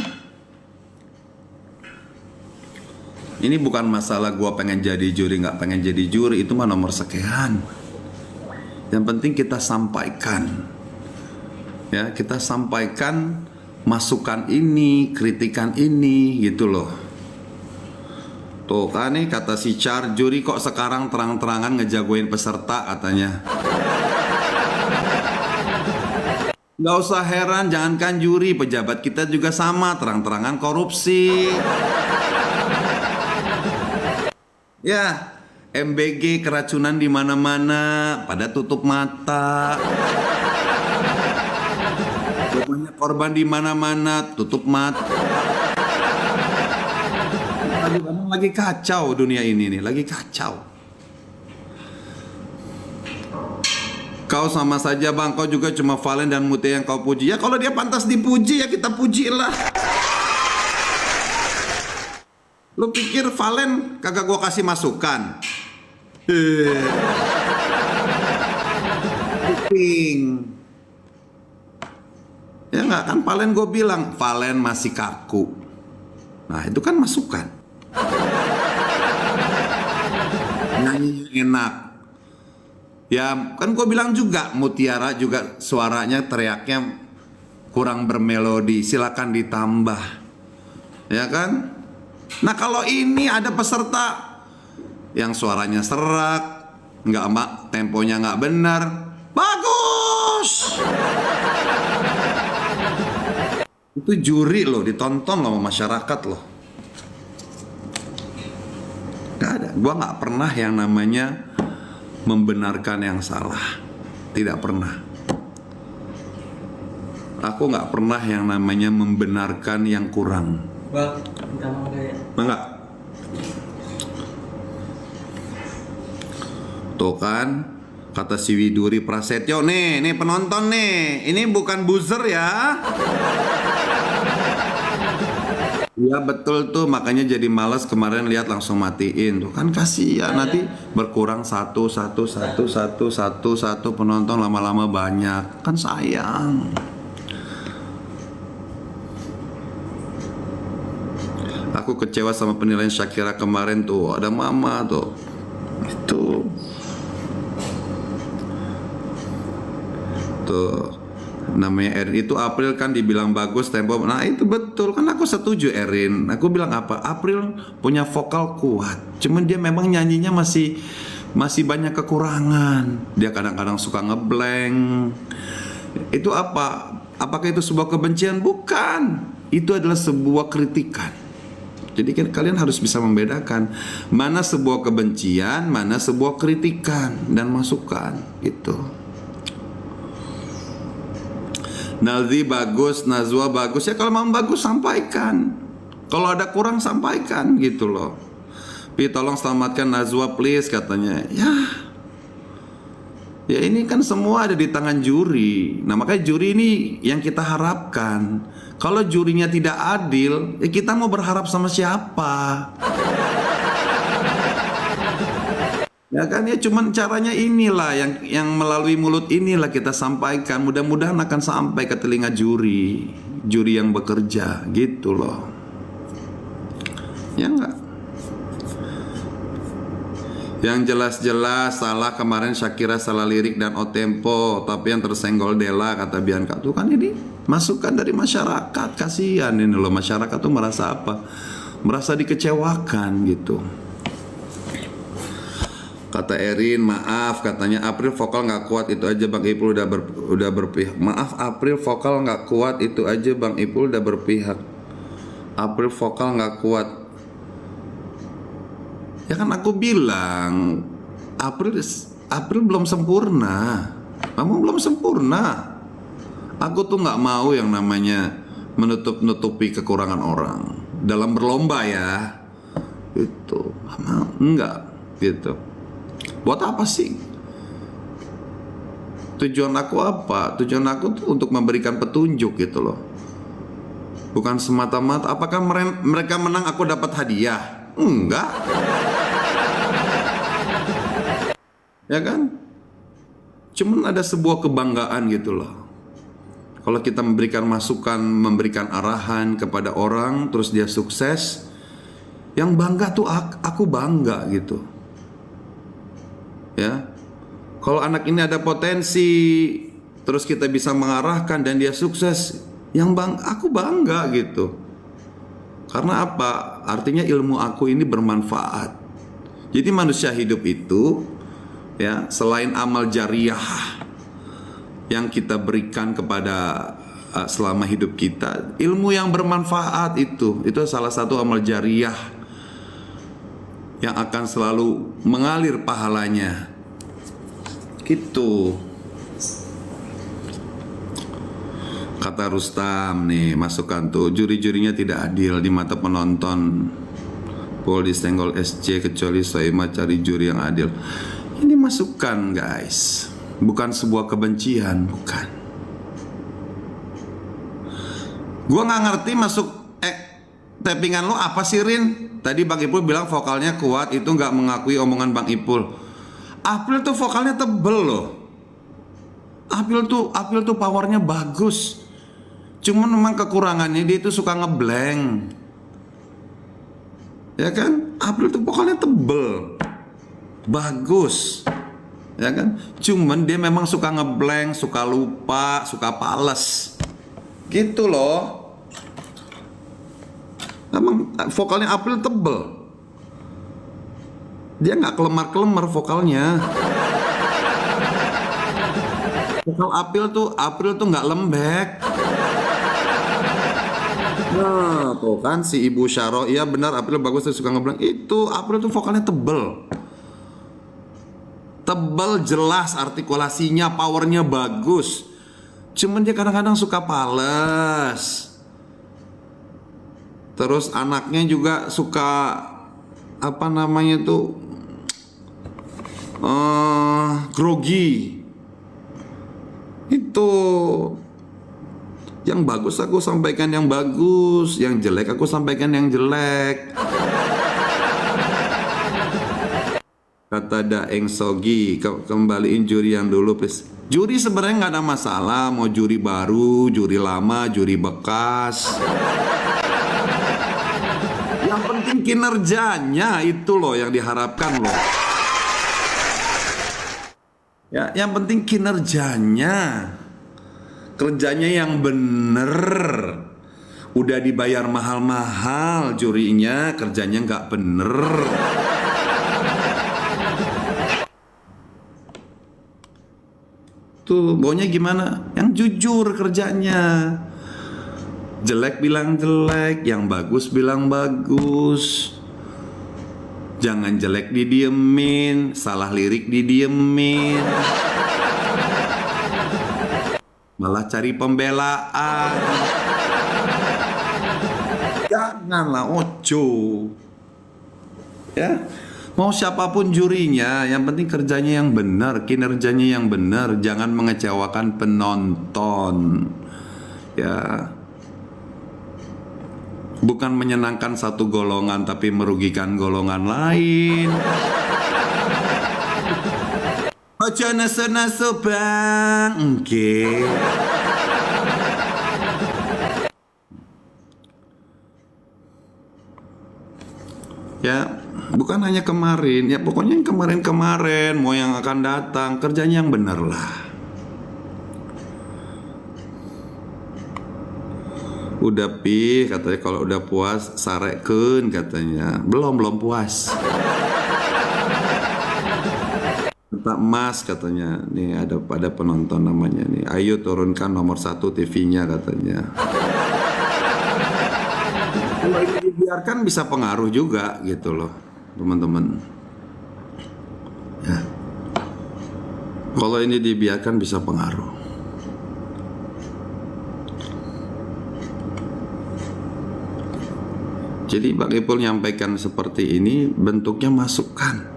Ini bukan masalah gua pengen jadi juri nggak pengen jadi juri, itu mah nomor sekian. Yang penting kita sampaikan, ya, kita sampaikan masukan ini, kritikan ini, gitu loh. Tuh kan nih kata si Char, juri kok sekarang terang-terangan ngejagoin peserta katanya. Gak usah heran, jangankan juri, pejabat kita juga sama, terang-terangan korupsi. Ya, MBG keracunan di mana-mana, pada tutup mata. Banyak korban di mana-mana, tutup mata. Lagi kacau dunia ini nih, lagi kacau. Kau sama saja bang, kau juga cuma Valen dan Mute yang kau puji. Ya kalau dia pantas dipuji ya kita pujilah. Lu pikir Valen kagak gua kasih masukan? Kuping. Ya nggak kan, Valen gue bilang Valen masih kaku. Nah itu kan masukan. Nyanyi enak. Ya kan gue bilang juga Mutiara juga suaranya teriaknya kurang bermelodi, silakan ditambah. Ya kan? Nah kalau ini ada peserta yang suaranya serak, nggak mak, temponya nggak benar, bagus. Itu juri loh, ditonton loh sama masyarakat loh. Gak ada, gua nggak pernah yang namanya membenarkan yang salah, tidak pernah. Aku nggak pernah yang namanya membenarkan yang kurang. Bang, minta mangga ya. Mangga. Tuh kan, kata si Widuri Prasetyo, nih penonton nih, ini bukan buzzer ya. Iya betul tuh, makanya jadi malas kemarin lihat langsung matiin. Tuh kan kasihan, nanti berkurang satu penonton, lama-lama banyak, kan sayang. Aku kecewa sama penilaian Shakira kemarin tuh, ada mama tuh. Itu. Tuh. Namanya Erin itu April kan dibilang bagus tempo. Nah, itu betul kan, aku setuju Erin. Aku bilang apa? April punya vokal kuat. Cuman dia memang nyanyinya masih banyak kekurangan. Dia kadang-kadang suka ngeblank. Itu apa? Apakah itu sebuah kebencian? Bukan. Itu adalah sebuah kritikan. Jadi kalian harus bisa membedakan mana sebuah kebencian, mana sebuah kritikan dan masukan gitu. Naldi bagus, Nazwa bagus, ya kalau mau bagus sampaikan. Kalau ada kurang sampaikan gitu loh. Pi tolong selamatkan Nazwa please katanya. Ya ini kan semua ada di tangan juri. Nah makanya juri ini yang kita harapkan. Kalau jurinya tidak adil, ya kita mau berharap sama siapa? Ya kan, ya cuman caranya inilah yang melalui mulut inilah kita sampaikan. Mudah-mudahan akan sampai ke telinga juri yang bekerja gitu loh. Ya enggak? Yang jelas-jelas salah kemarin Shakira salah lirik dan otempo, tapi yang tersenggol Della kata Bianca tuh kan ini masukan dari masyarakat. Kasihan ini loh, masyarakat tuh merasa apa? Merasa dikecewakan gitu. Kata Erin, maaf katanya April vokal nggak kuat itu aja Bang Ipul udah berpihak. Maaf April vokal nggak kuat itu aja Bang Ipul udah berpihak. April vokal nggak kuat. Ya kan aku bilang April belum sempurna. Kamu belum sempurna. Aku tuh nggak mau yang namanya menutupi kekurangan orang dalam berlomba ya. Itu enggak gitu. Buat apa sih? Tujuan aku apa? Tujuan aku tuh untuk memberikan petunjuk gitu loh. Bukan semata-mata apakah mereka menang aku dapat hadiah? Enggak. Ya kan? Cuman ada sebuah kebanggaan gitu loh. Kalau kita memberikan masukan, memberikan arahan kepada orang, terus dia sukses, Yang bangga tuh aku bangga gitu. Ya. Kalau anak ini ada potensi, terus kita bisa mengarahkan dan dia sukses, aku bangga gitu. Karena apa? Artinya ilmu aku ini bermanfaat. Jadi manusia hidup itu, ya, selain amal jariah yang kita berikan kepada selama hidup kita, ilmu yang bermanfaat itu salah satu amal jariah yang akan selalu mengalir pahalanya. Gitu. Kata Rustam nih, masukkan tuh, juri-jurinya tidak adil di mata penonton. Pol disenggol SC kecuali Soema cari juri yang adil. Ini masukan guys, bukan sebuah kebencian, bukan. Gua nggak ngerti masuk tappingan lo apa sih, Rin? Tadi Bang Ipul bilang vokalnya kuat, itu nggak mengakui omongan Bang Ipul. April tuh vokalnya tebel loh. April tuh powernya bagus. Cuman memang kekurangannya dia itu suka ngeblank. Ya kan? April tuh vokalnya tebel, bagus. Ya kan? Cuman dia memang suka ngeblank, suka lupa, suka pales. Gitu loh. Memang vokalnya April tebel. Dia nggak kelemar-kelemar vokalnya. Vokal April tuh nggak lembek. Nah, tuh kan si Ibu Syaro, iya benar April bagus, dia suka ngeblank. Itu April tuh vokalnya tebel. Tebel, jelas artikulasinya, powernya bagus. Cuman dia kadang-kadang suka pales. Terus anaknya juga suka apa namanya tuh, grogi. Itu yang bagus aku sampaikan yang bagus, yang jelek aku sampaikan yang jelek. Kata Daeng Sogi, kembaliin juri yang dulu please. Juri sebenarnya nggak ada masalah, mau juri baru, juri lama, juri bekas. Yang penting kinerjanya itu loh yang diharapkan loh. Ya, yang penting kinerjanya. Kerjanya yang bener. Udah dibayar mahal-mahal jurinya, kerjanya nggak bener. Tuh, maunya gimana? Yang jujur kerjanya. Jelek bilang jelek, yang bagus bilang bagus. Jangan jelek didiemin, salah lirik didiemin. Malah cari pembelaan. Janganlah, ojo. Ya, mau siapapun jurinya, yang penting kerjanya yang benar, kinerjanya yang benar, jangan mengecewakan penonton. Ya. Bukan menyenangkan satu golongan tapi merugikan golongan lain. Ojo naso-naso bang. Oke. Ya, bukan hanya kemarin, ya pokoknya yang kemarin-kemarin, mau yang akan datang, kerjanya yang benar lah. Udah pi, katanya kalau udah puas sareken katanya. Belum puas. Kata Mas katanya, nih ada pada penonton namanya nih. Ayo turunkan nomor 1 TV-nya katanya. Kalau ini dibiarkan bisa pengaruh juga gitu loh, teman-teman. Ya. Kalau ini dibiarkan bisa pengaruh. Jadi Bang Ipul nyampaikan seperti ini bentuknya masukan,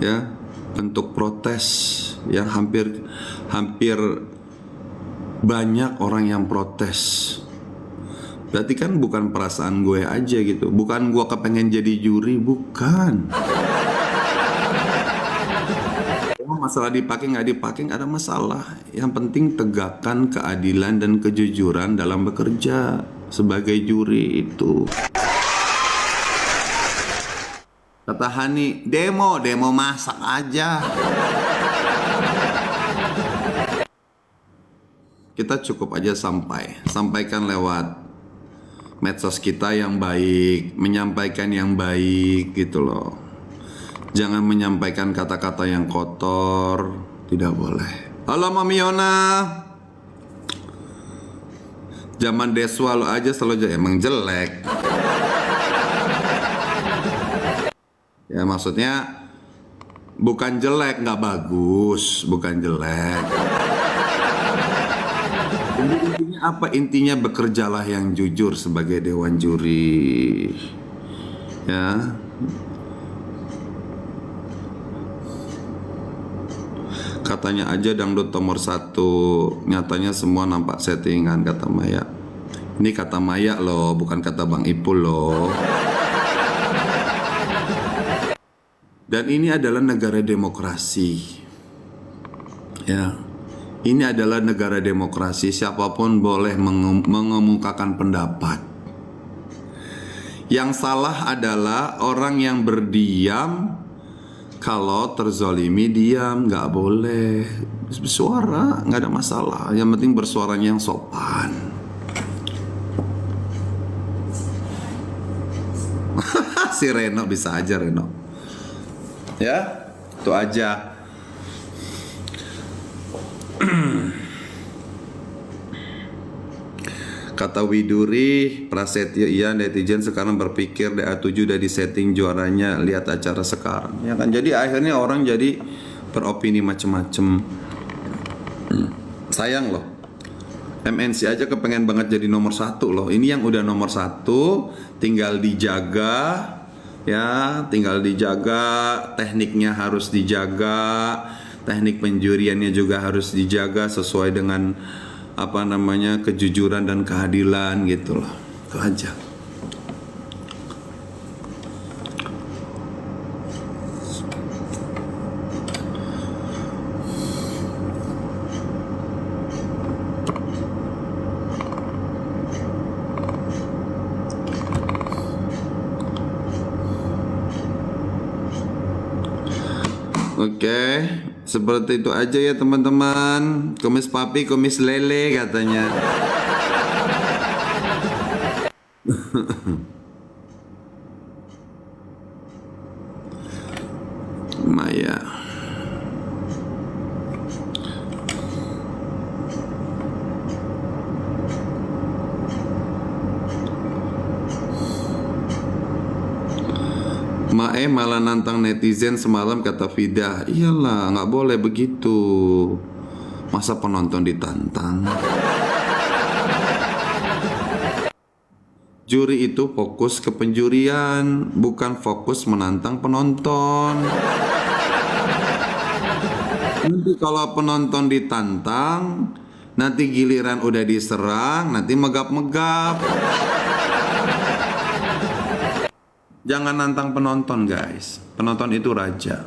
ya, bentuk protes yang hampir banyak orang yang protes. Berarti kan bukan perasaan gue aja gitu, bukan gue kepengen jadi juri, bukan. Masalah dipakai nggak dipakai nggak ada masalah. Yang penting tegakkan keadilan dan kejujuran dalam bekerja sebagai juri itu. Kata Hani, demo masak aja. Kita cukup aja sampaikan lewat medsos kita yang baik, menyampaikan yang baik gitu loh. Jangan menyampaikan kata-kata yang kotor, tidak boleh. Halo Mami Yona. Zaman Deswa lo aja selalu emang jelek. Ya maksudnya bukan jelek, nggak bagus, bukan jelek. Intinya apa? Intinya bekerjalah yang jujur sebagai dewan juri. Ya. Katanya aja dangdut nomor 1, nyatanya semua nampak settingan, kata Maya. Ini kata Maya loh, bukan kata Bang Ipul loh. Dan ini adalah negara demokrasi. Ya. Ini adalah negara demokrasi, siapapun boleh mengemukakan pendapat. Yang salah adalah orang yang berdiam. Kalau terzolimi diam, nggak boleh. Bersuara, nggak ada masalah. Yang penting bersuaranya yang sopan. Si Reno bisa aja Reno. Ya, itu aja. Kata Widuri Prasetyo, iya netizen sekarang berpikir DA7 udah disetting juaranya, lihat acara sekarang. Ya kan, jadi akhirnya orang jadi beropini macem-macem. Sayang loh, MNC aja kepengen banget jadi nomor 1 loh. Ini yang udah nomor 1 tinggal dijaga. Ya, tinggal dijaga, tekniknya harus dijaga, teknik penjuriannya juga harus dijaga sesuai dengan kejujuran dan keadilan gitu loh. Itu aja. Oke, seperti itu aja ya teman-teman. Kumis papi, kumis lele katanya. Maya. Mae malah nantang netizen semalam, kata Vida. Iyalah, nggak boleh begitu. Masa penonton ditantang? Juri itu fokus ke penjurian, bukan fokus menantang penonton. Nanti kalau penonton ditantang, nanti giliran udah diserang, nanti megap-megap. Jangan nantang penonton guys. Penonton itu raja.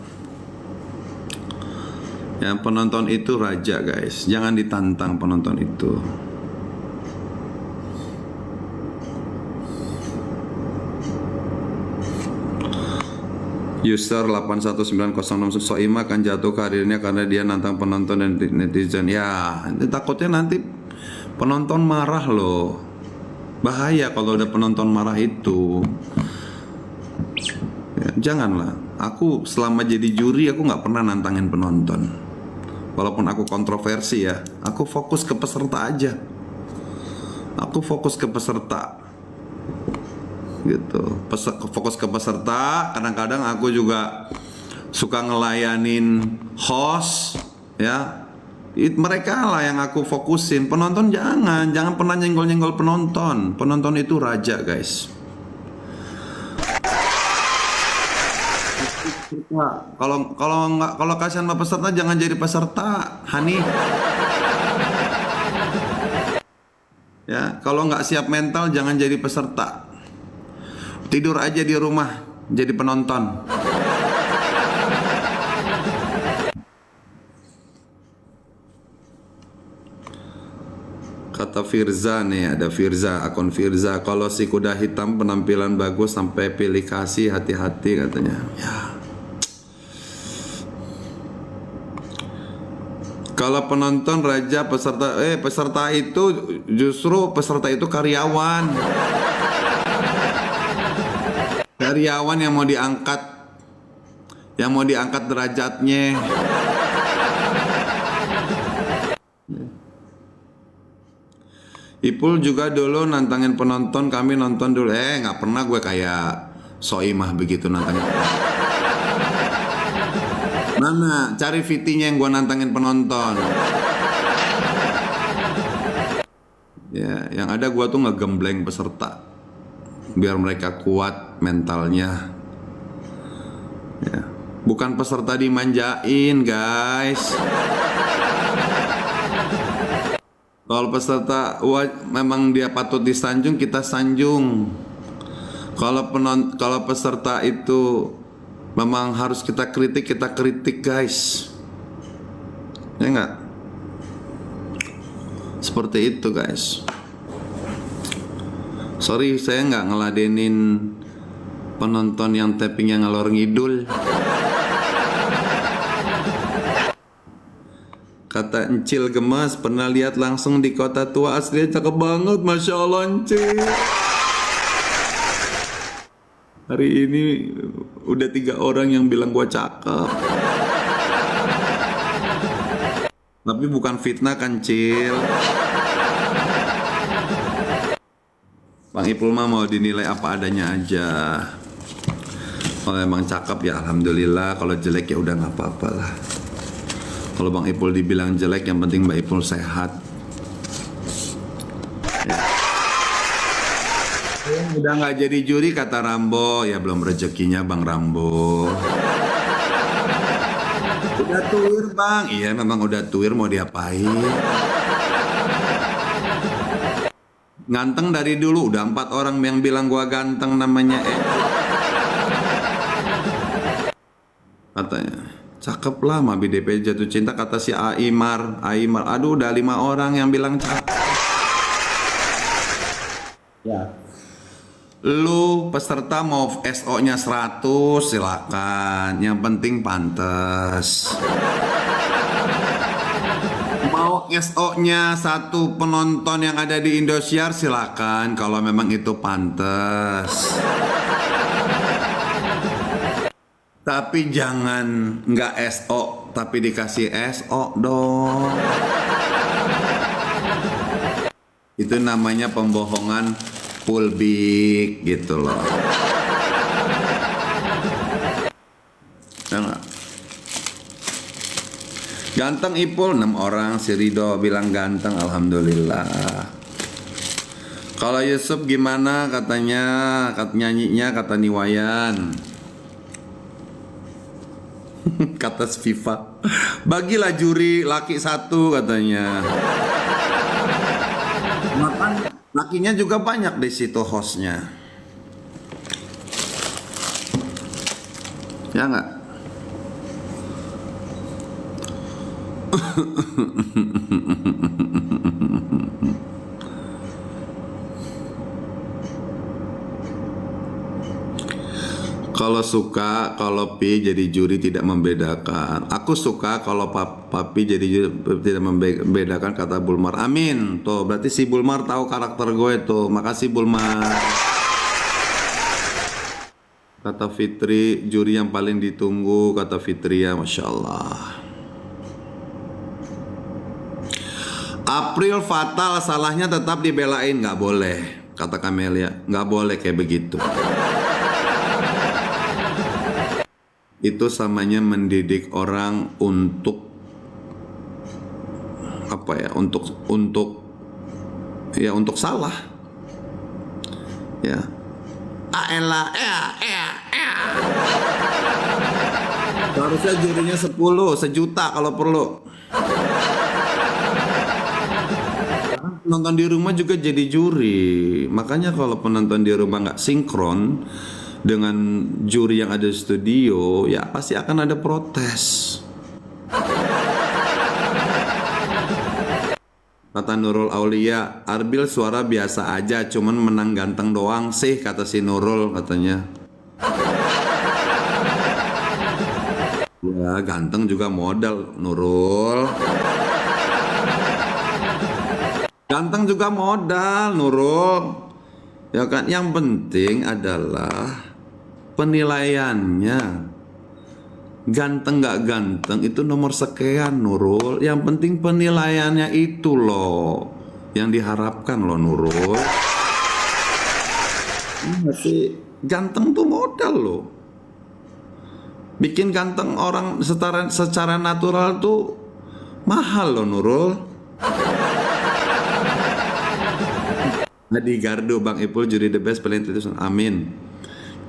Ya, penonton itu raja guys. Jangan ditantang penonton itu. User 819006 Soima akan jatuh karirnya karena dia nantang penonton dan netizen. Ya, takutnya nanti penonton marah loh. Bahaya kalau ada penonton marah itu. Ya, janganlah. Aku selama jadi juri aku nggak pernah nantangin penonton. Walaupun aku kontroversi ya, aku fokus ke peserta aja. Aku fokus ke peserta. Gitu. Fokus ke peserta. Kadang-kadang aku juga suka ngelayanin host, ya. Mereka lah yang aku fokusin. Penonton jangan pernah nyenggol-nyenggol penonton. Penonton itu raja, guys. Kalau kasihan sama peserta jangan jadi peserta, Hani. Ya, kalau nggak siap mental jangan jadi peserta. Tidur aja di rumah jadi penonton. Kata Firza nih, ada Firza, akun Firza, kalau si kuda hitam penampilan bagus sampai pilih kasih, hati-hati katanya. Ya. Kalau penonton raja peserta itu justru peserta itu karyawan. Karyawan yang mau diangkat, derajatnya. Ipul juga dulu nantangin penonton, kami nonton dulu. Nggak pernah gue kayak Soimah begitu nantangin. Mana? Cari VT-nya yang gue nantangin penonton. Ya, yang ada gue tuh ngegembleng peserta biar mereka kuat mentalnya. Ya, bukan peserta dimanjain, guys. Kalau peserta memang dia patut disanjung, kita sanjung. Kalau peserta itu memang harus kita kritik, guys. Ya enggak? Seperti itu, guys. Sorry, saya nggak ngeladenin penonton yang tappingnya ngalor ngidul. Kata Encil Gemas, pernah lihat langsung di Kota Tua, aslinya cakep banget, Masya Allah Encil. Hari ini udah 3 orang yang bilang gua cakep. Tapi bukan fitnah kan, Cil. Bang Ipul mah mau dinilai apa adanya aja. Kalau emang cakep ya alhamdulillah, kalau jelek ya udah nggak apa-apa lah. Kalau Bang Ipul dibilang jelek, yang penting Bang Ipul sehat. Ya. Udah nggak jadi juri kata Rambo, ya belum rezekinya Bang Rambo. Udah tuir Bang, iya memang udah tuir, mau diapain? Ganteng dari dulu, udah 4 orang yang bilang gua ganteng namanya. Katanya. Cakep lah Mabi DP jatuh cinta, kata si Aimar. Aduh udah 5 orang yang bilang cakep. Ya. Lu peserta mau SO-nya 100 silakan, yang penting pantes. Mau SO-nya 1 penonton yang ada di Indosiar silakan, kalau memang itu pantes. Tapi jangan nggak SO tapi dikasih SO dong. Itu namanya pembohongan publik gitu loh. Enggak. Ganteng Ipul 6 orang, si Rido bilang ganteng, alhamdulillah. Kalau Yusuf gimana katanya, nyanyinya kata Niwayan. Kata FIFA, bagilah juri laki 1 katanya. Makan lakinya juga banyak di situ hostnya. Ya nggak? Kalau suka, kalau Pi jadi juri tidak membedakan. Aku suka kalau Papi jadi juri tidak membedakan, kata Bulmar. Amin. Tuh, berarti si Bulmar tahu karakter gue tuh. Makasih Bulmar. Kata Fitri, juri yang paling ditunggu, kata Fitri ya, Masya Allah. April fatal, salahnya tetap dibelain. Nggak boleh, kata Kamelia. Nggak boleh kayak begitu. Itu samanya mendidik orang untuk apa ya? Untuk salah. Ya. Harusnya jurinya 10, 1 juta kalau perlu. Nonton di rumah juga jadi juri. Makanya kalau penonton di rumah nggak sinkron dengan juri yang ada di studio, ya pasti akan ada protes. Kata Nurul Aulia, Arbil suara biasa aja, cuman menang ganteng doang sih, kata si Nurul katanya. Ya ganteng juga modal, Nurul. Ganteng juga modal, Nurul. Ya kan, yang penting adalah penilaiannya. Ganteng gak ganteng itu nomor sekian, Nurul. Yang penting penilaiannya itu loh yang diharapkan loh, Nurul. Masih ganteng tuh modal loh. Bikin ganteng orang secara natural tuh mahal loh, Nurul. Adi Gardo, Bang Ipul juri the best paling itu, amin.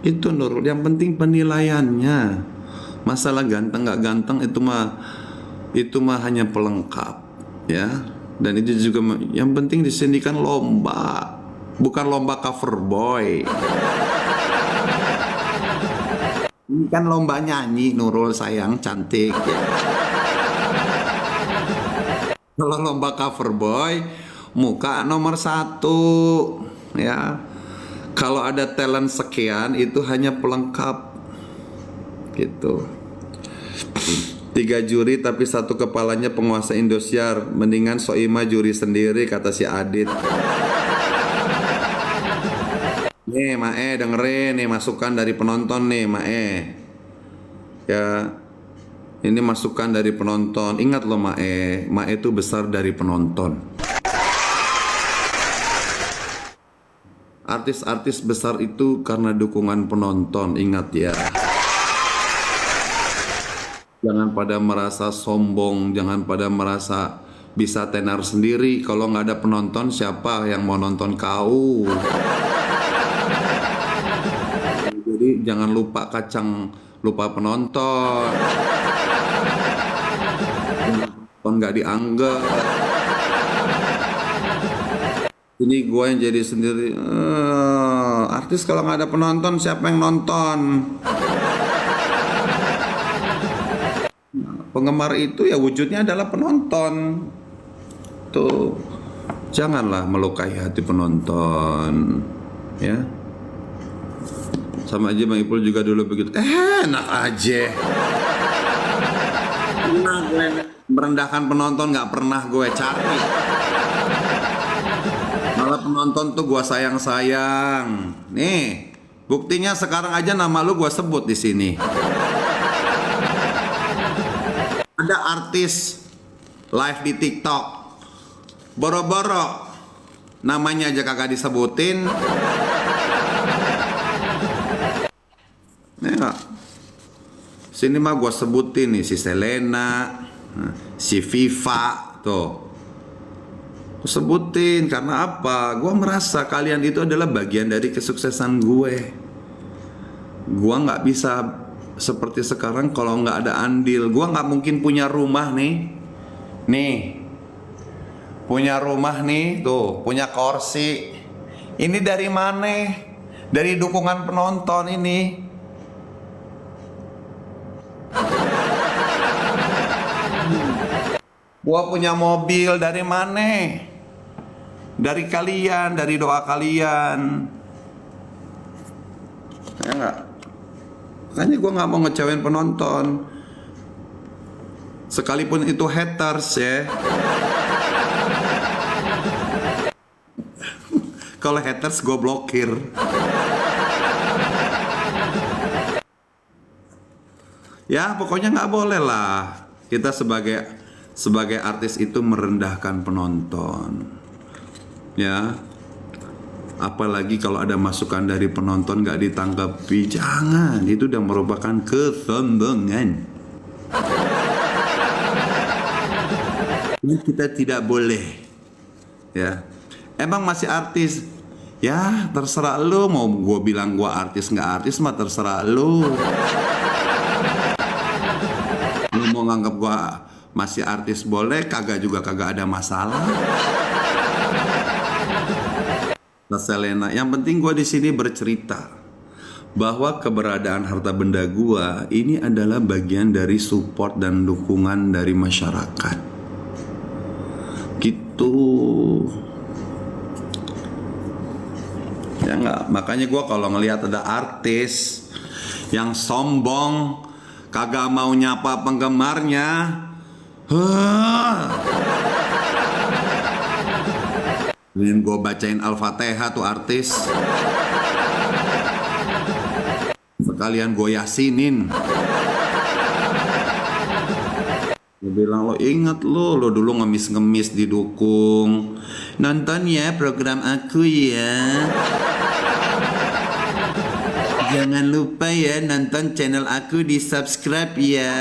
Itu Nurul, yang penting penilaiannya. Masalah ganteng gak ganteng itu mah hanya pelengkap, ya. Dan itu juga yang penting di sini kan lomba, bukan lomba cover boy. Ini kan lomba nyanyi, Nurul sayang, cantik ya. Kalau lomba cover boy, muka nomor 1 ya. Kalau ada talent sekian itu hanya pelengkap gitu. 3 juri tapi 1 kepalanya penguasa Indosiar. Mendingan Soima juri sendiri, kata si Adit. Nih Mae, dengerin nih masukan dari penonton nih Mae. Ya, ini masukan dari penonton. Ingat loh Mae, Mae itu besar dari penonton. Artis-artis besar itu karena dukungan penonton, ingat ya. Jangan pada merasa sombong, jangan pada merasa bisa tenar sendiri. Kalau nggak ada penonton, siapa yang mau nonton kau? Jadi jangan lupa lupa penonton. Penonton nggak dianggap. Ini gue yang jadi sendiri. Artis kalau nggak ada penonton, siapa yang nonton? Penggemar itu ya wujudnya adalah penonton. Tuh, janganlah melukai hati penonton, ya. Sama aja Bang Ipul juga dulu begitu. Enak aja. Pernah gue merendahkan penonton, nggak pernah gue cari. Malah penonton tuh gue sayang-sayang. Nih, buktinya sekarang aja nama lu gue sebut di sini. Ada artis live di TikTok, boro-boro namanya aja kagak disebutin. Ya, sini mah gue sebutin nih si Selena, si Viva, tuh. Gue sebutin karena apa? Gue merasa kalian itu adalah bagian dari kesuksesan gue. Gue nggak bisa seperti sekarang kalau nggak ada andil. Gua nggak mungkin punya rumah nih punya rumah nih, tuh punya kursi. Ini dari mana? Dari dukungan penonton ini. Gua punya mobil dari mana? Dari kalian, dari doa kalian, ya nggak? Makanya gue nggak mau ngecewain penonton, sekalipun itu haters ya. Kalau haters gue blokir. Ya pokoknya nggak boleh lah kita sebagai artis itu merendahkan penonton, ya. Apalagi kalau ada masukan dari penonton gak ditanggapi, jangan. Itu udah merupakan kesombongan. Ini kita tidak boleh, ya. Emang masih artis, ya terserah lu. Mau gue bilang gue artis nggak artis mah terserah lu. Lu mau nganggap gue masih artis boleh, kagak juga kagak ada masalah. Selena, yang penting gue di sini bercerita bahwa keberadaan harta benda gue ini adalah bagian dari support dan dukungan dari masyarakat. Gitu. tuh. Ya nggak, makanya gue kalau ngelihat ada artis yang sombong, kagak mau nyapa penggemarnya, ingin gue bacain Al-Fatihah tuh artis, sekalian gue yasinin. Dia bilang, lo ingat lo dulu ngemis-ngemis didukung, nonton ya program aku ya, jangan lupa ya nonton channel aku, di subscribe ya.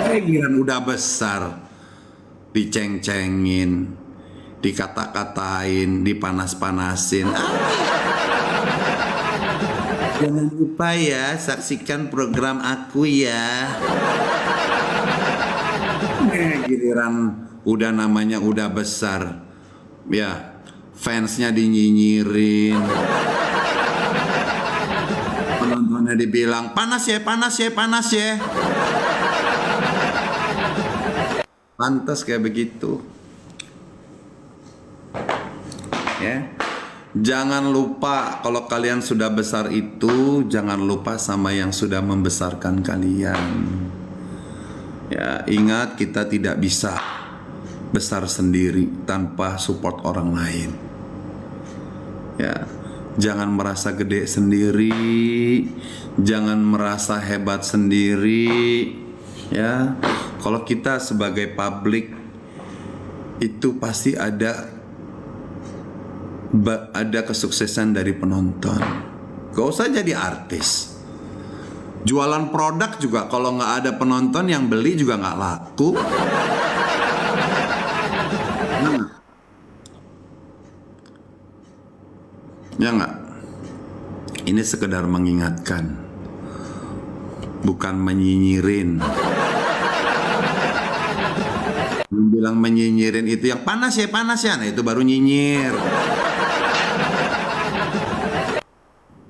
Giliran udah besar diceng-cengin, dikata-katain, dipanas-panasin. Jangan lupa ya saksikan program aku ya. Giliran udah namanya udah besar, ya fansnya dinyinyirin, penontonnya dibilang panas ya, panas ya, panas ya. Pantas kayak begitu. Ya. Jangan lupa kalau kalian sudah besar itu, jangan lupa sama yang sudah membesarkan kalian. Ya, ingat kita tidak bisa besar sendiri tanpa support orang lain. Ya, jangan merasa gede sendiri, jangan merasa hebat sendiri. Ya, kalau kita sebagai publik itu pasti ada kesuksesan dari penonton. Gak usah jadi artis, jualan produk juga kalau nggak ada penonton yang beli juga nggak laku. Ya nggak? Ini sekedar mengingatkan, bukan menyinyirin. Bilang menyinyirin itu yang panas ya, panas ya, nah itu baru nyinyir.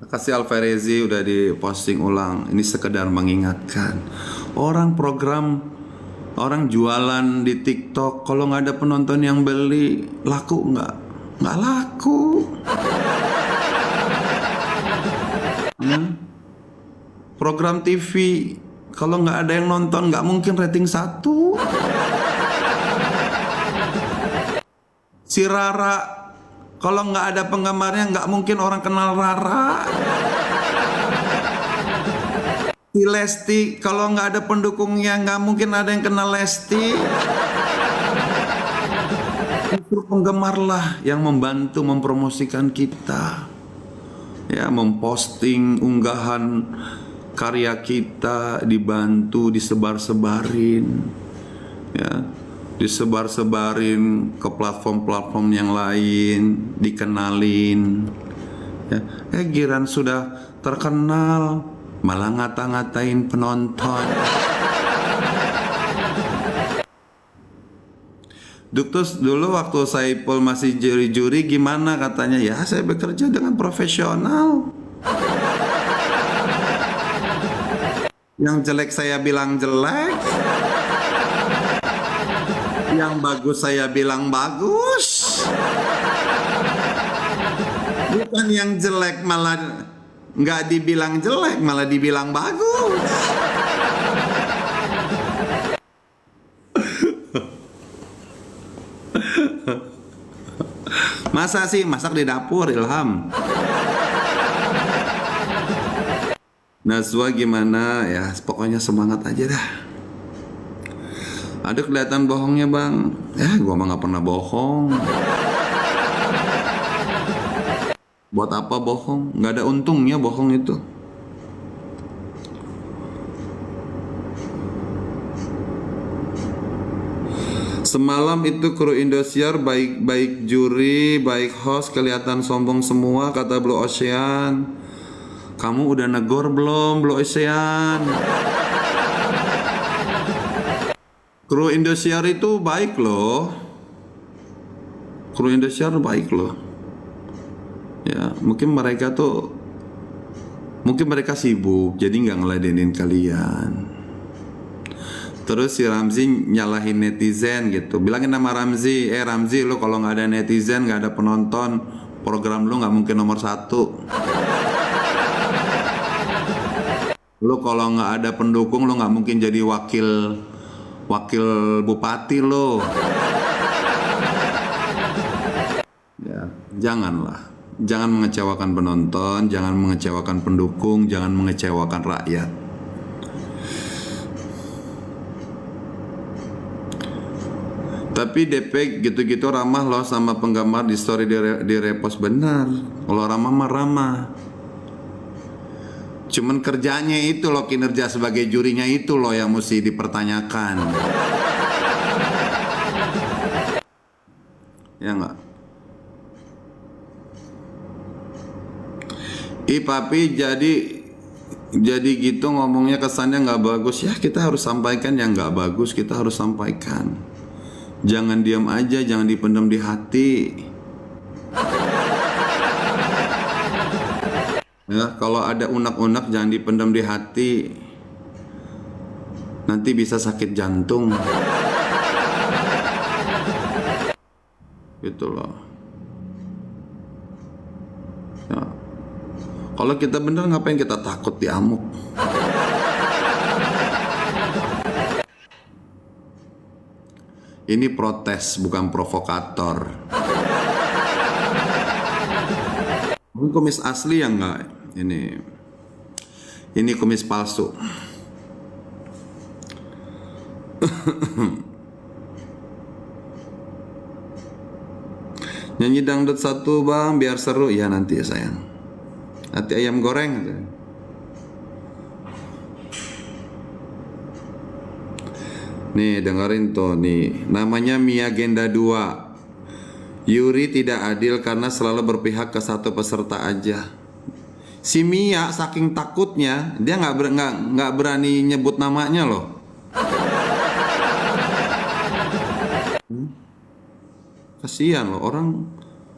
Kasih Alvarezi udah diposting ulang. Ini sekedar mengingatkan. Orang program, orang jualan di TikTok, kalau nggak ada penonton yang beli, laku nggak? Nggak laku. Program TV, kalau nggak ada yang nonton, nggak mungkin rating 1. Si Rara, kalau nggak ada penggemarnya, nggak mungkin orang kenal Rara. Si Lesti, kalau nggak ada pendukungnya, nggak mungkin ada yang kenal Lesti. Justru penggemarlah yang membantu mempromosikan kita, ya, memposting unggahan karya kita, dibantu disebar-sebarin, ya, disebar-sebarin ke platform-platform yang lain, dikenalin, ya. Giran sudah terkenal malah ngata-ngatain penonton. Terus dulu waktu Saipul masih juri-juri gimana katanya, ya saya bekerja dengan profesional. Yang jelek saya bilang jelek, yang bagus saya bilang bagus. Bukan yang jelek malah nggak dibilang jelek, malah dibilang bagus. Masa sih masak di dapur, Ilham? Nazwa gimana? Ya pokoknya semangat aja dah. Ada kelihatan bohongnya bang? Ya gua mah gak pernah bohong. Buat apa bohong? Gak ada untungnya bohong itu. Semalam itu kru Indosiar baik juri, baik host kelihatan sombong semua, kata Blue Ocean. Kamu udah negor belum Blue Ocean? Kru Indosiar itu baik loh. Kru Indosiar baik loh. Ya, mungkin mereka sibuk, jadi nggak ngeladenin kalian. Terus si Ramzi nyalahin netizen gitu. Bilangin nama Ramzi, Ramzi lu kalau nggak ada netizen, nggak ada penonton, program lu nggak mungkin nomor 1. Lu kalau nggak ada pendukung, lu nggak mungkin jadi wakil bupati lo. Ya, janganlah. Jangan mengecewakan penonton, jangan mengecewakan pendukung, jangan mengecewakan rakyat. Tapi DP gitu-gitu ramah loh sama penggemar di story di repost, benar. Kalau ramah mah ramah. Cuman kerjanya itu loh, kinerja sebagai jurinya itu loh yang mesti dipertanyakan. Ya enggak? Papi jadi gitu ngomongnya kesannya nggak bagus. Ya kita harus sampaikan yang nggak bagus, kita harus sampaikan. Jangan diam aja, jangan dipendam di hati. Ya, kalau ada unek-unek jangan dipendam di hati. Nanti bisa sakit jantung. Gitu loh. Ya. Kalau kita bener, ngapain kita takut diamuk? Ini protes, bukan provokator. Ini kumis asli ya enggak? Ini kumis palsu. Nyanyi dangdut satu bang, biar seru. Ya nanti ya sayang. Hati ayam goreng. Nih dengerin tuh nih. Namanya Mia Genda 2. Yuri tidak adil karena selalu berpihak ke satu peserta aja. Si Mia saking takutnya dia nggak berani nyebut namanya loh. Kasihan loh, orang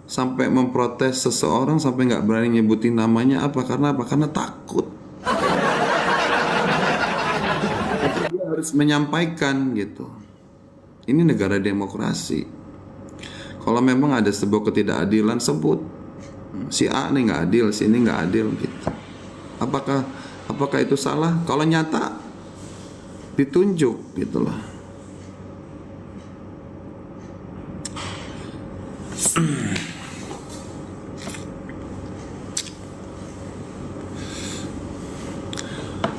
sampai memprotes seseorang sampai nggak berani nyebutin namanya. Apa? Karena takut. Tapi dia harus menyampaikan gitu. Ini negara demokrasi. Kalau memang ada sebuah ketidakadilan, sebut. Si A nih nggak adil, si ini nggak adil gitu. Apakah itu salah? Kalau nyata ditunjuk gitu loh.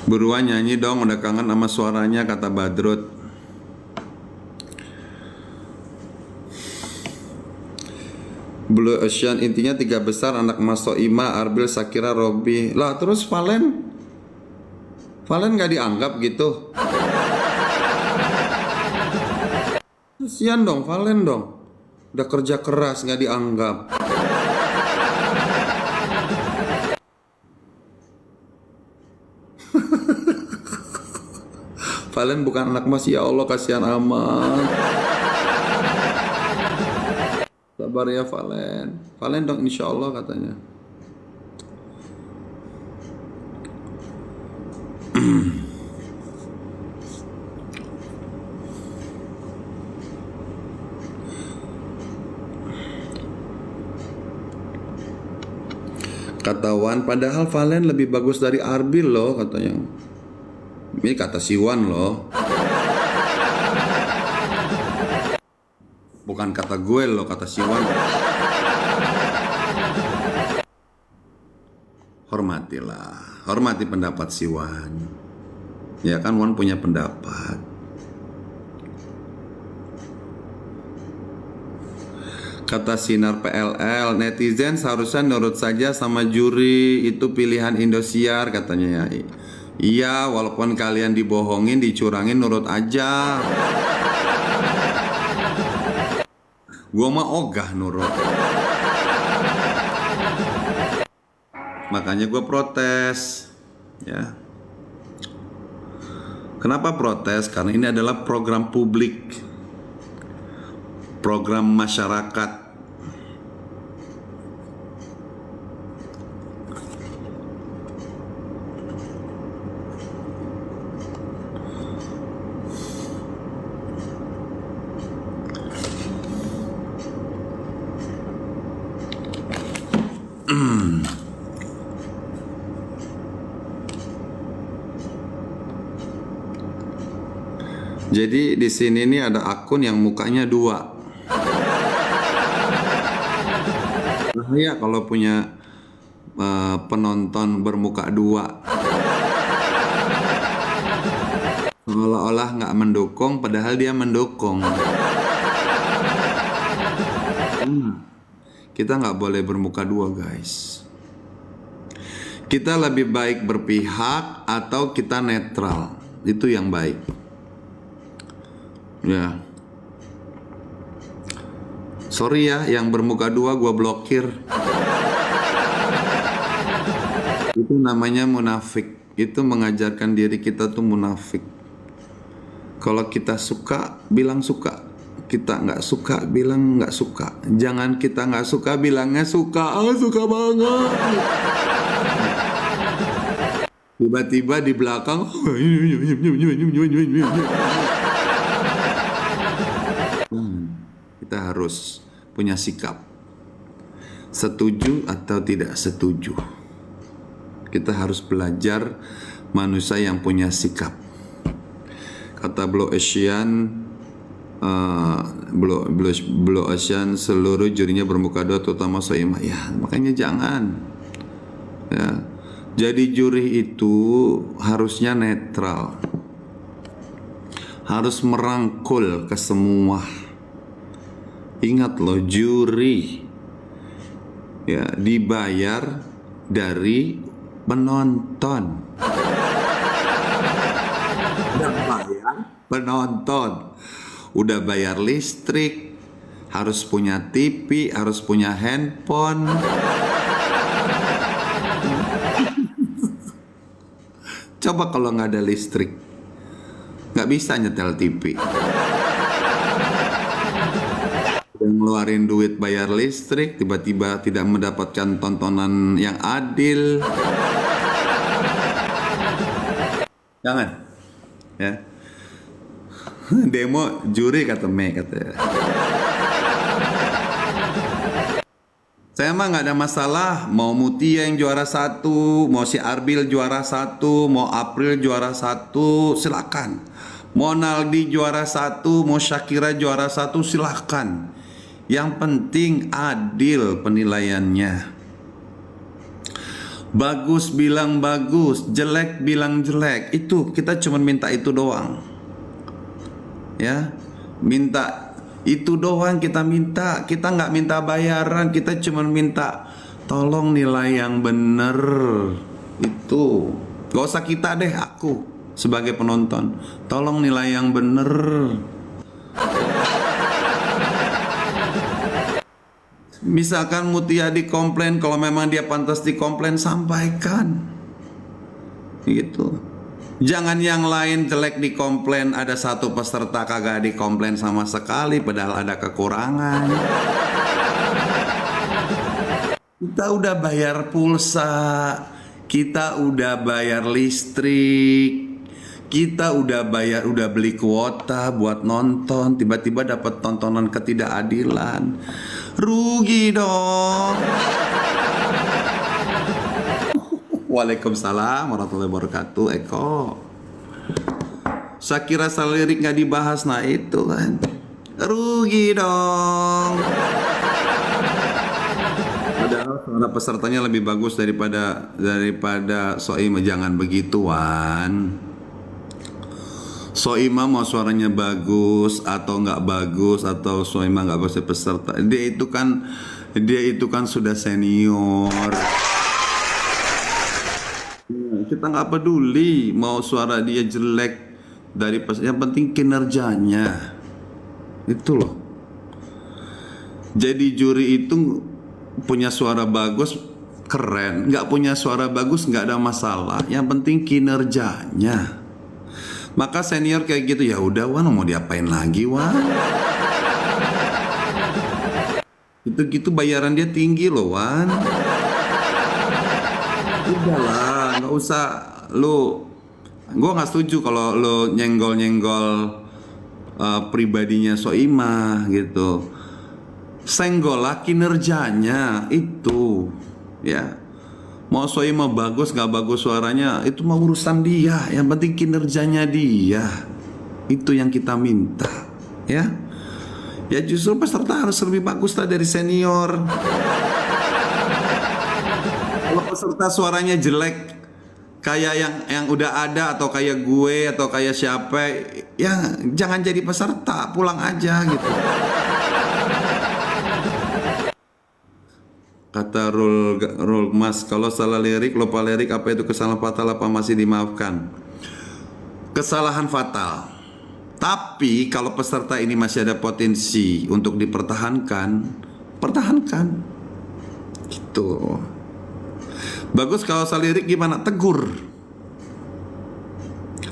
Buruan nyanyi dong, udah kangen sama suaranya, kata Badrut. Blue Ocean intinya 3 besar, anak Mas Soima, Arbil, Sakira, Robi. Lah terus Valen gak dianggap gitu? Kasian dong Valen dong, udah kerja keras gak dianggap. Valen bukan anak Mas, ya Allah kasihan amat. Sabar ya Valen dong insya Allah katanya. Kata Wan, padahal Valen lebih bagus dari Arbil loh katanya. Ini kata si Wan loh. Bukan kata gue loh, kata si Wan. Hormatilah, hormati pendapat si Wan. Ya kan Wan punya pendapat. Kata Sinar PLL, netizen seharusnya nurut saja sama juri, itu pilihan Indosiar katanya ya. Iya, walaupun kalian dibohongin, dicurangin, nurut aja. Gua mah ogah nurut. Makanya gue protes. Ya. Kenapa protes? Karena ini adalah program publik, program masyarakat. Jadi di sini nih ada akun yang mukanya dua. Bahaya kalau punya penonton bermuka dua. Seolah-olah nggak mendukung, padahal dia mendukung. Kita nggak boleh bermuka dua, guys. Kita lebih baik berpihak atau kita netral. Itu yang baik. Ya. Sorry ya, yang bermuka dua gua blokir. Itu namanya munafik. Itu mengajarkan diri kita tuh munafik. Kalau kita suka, bilang suka. Kita nggak suka, bilang nggak suka. Jangan kita nggak suka, bilangnya suka. Suka banget. Tiba-tiba di belakang kita harus punya sikap. Setuju atau tidak setuju. Kita harus belajar manusia yang punya sikap. Kata Blue Ocean, Blue Ocean seluruh jurinya bermuka dua, terutama Soimah. Ya, makanya jangan. Ya. Jadi juri itu harusnya netral. Harus merangkul ke semua. Ingat loh, juri ya dibayar dari penonton. Udah bayar penonton. Udah bayar listrik, harus punya TV, harus punya handphone. Coba kalau nggak ada listrik, nggak bisa nyetel TV. Ngeluarin duit bayar listrik, tiba-tiba tidak mendapatkan tontonan yang adil. Jangan, ya. Demo juri kata Me katanya. Saya mah nggak ada masalah, mau Mutia yang juara 1, mau si Arbil juara 1, mau April juara 1, silakan. Mau Naldi juara 1, mau Shakira juara 1, silakan. Yang penting adil penilaiannya. Bagus bilang bagus, jelek bilang jelek. Itu kita cuma minta itu doang. Ya, minta itu doang kita minta. Kita nggak minta bayaran, kita cuma minta tolong nilai yang bener. Itu gak usah kita deh, aku sebagai penonton, tolong nilai yang bener. Misalkan Mutia dikomplain, kalau memang dia pantas dikomplain, sampaikan gitu. Jangan yang lain jelek dikomplain, ada satu peserta kagak dikomplain sama sekali, padahal ada kekurangan. Kita udah bayar pulsa, kita udah bayar listrik, kita udah beli kuota buat nonton, tiba-tiba dapat tontonan ketidakadilan. Rugi dong. Waalaikumsalam warahmatullahi wabarakatuh. Eko, Shakira lirik nggak dibahas, nah itu kan rugi dong. Padahal suara pesertanya lebih bagus daripada Soimah. Jangan begituan. Soimah mau suaranya bagus atau nggak bagus, atau Soimah nggak bagus peserta, dia itu kan sudah senior. Kita nggak peduli mau suara dia jelek dari yang penting kinerjanya. Itu loh. Jadi juri itu punya suara bagus keren, nggak punya suara bagus nggak ada masalah. Yang penting kinerjanya. Maka senior kayak gitu, ya udah Wan, mau diapain lagi Wan? Gitu bayaran dia tinggi loh Wan. Udahlah, nggak usah lu. Gue nggak setuju kalau lu nyenggol pribadinya Soimah gitu. Senggol lah kinerjanya itu, ya. Mau Soimah bagus nggak bagus suaranya, itu mau urusan dia. Yang penting kinerjanya dia. Itu yang kita minta, ya. Ya justru peserta harus lebih bagus lah dari senior. Kalau peserta suaranya jelek, kayak yang udah ada atau kayak gue atau kayak siapa, ya jangan jadi peserta, pulang aja gitu. Kata Rul Mas, kalau salah lirik, lupa lirik, apa itu kesalahan fatal apa masih dimaafkan? Kesalahan fatal. Tapi kalau peserta ini masih ada potensi untuk dipertahankan, pertahankan. Gitu. Bagus kalau salah lirik gimana? Tegur.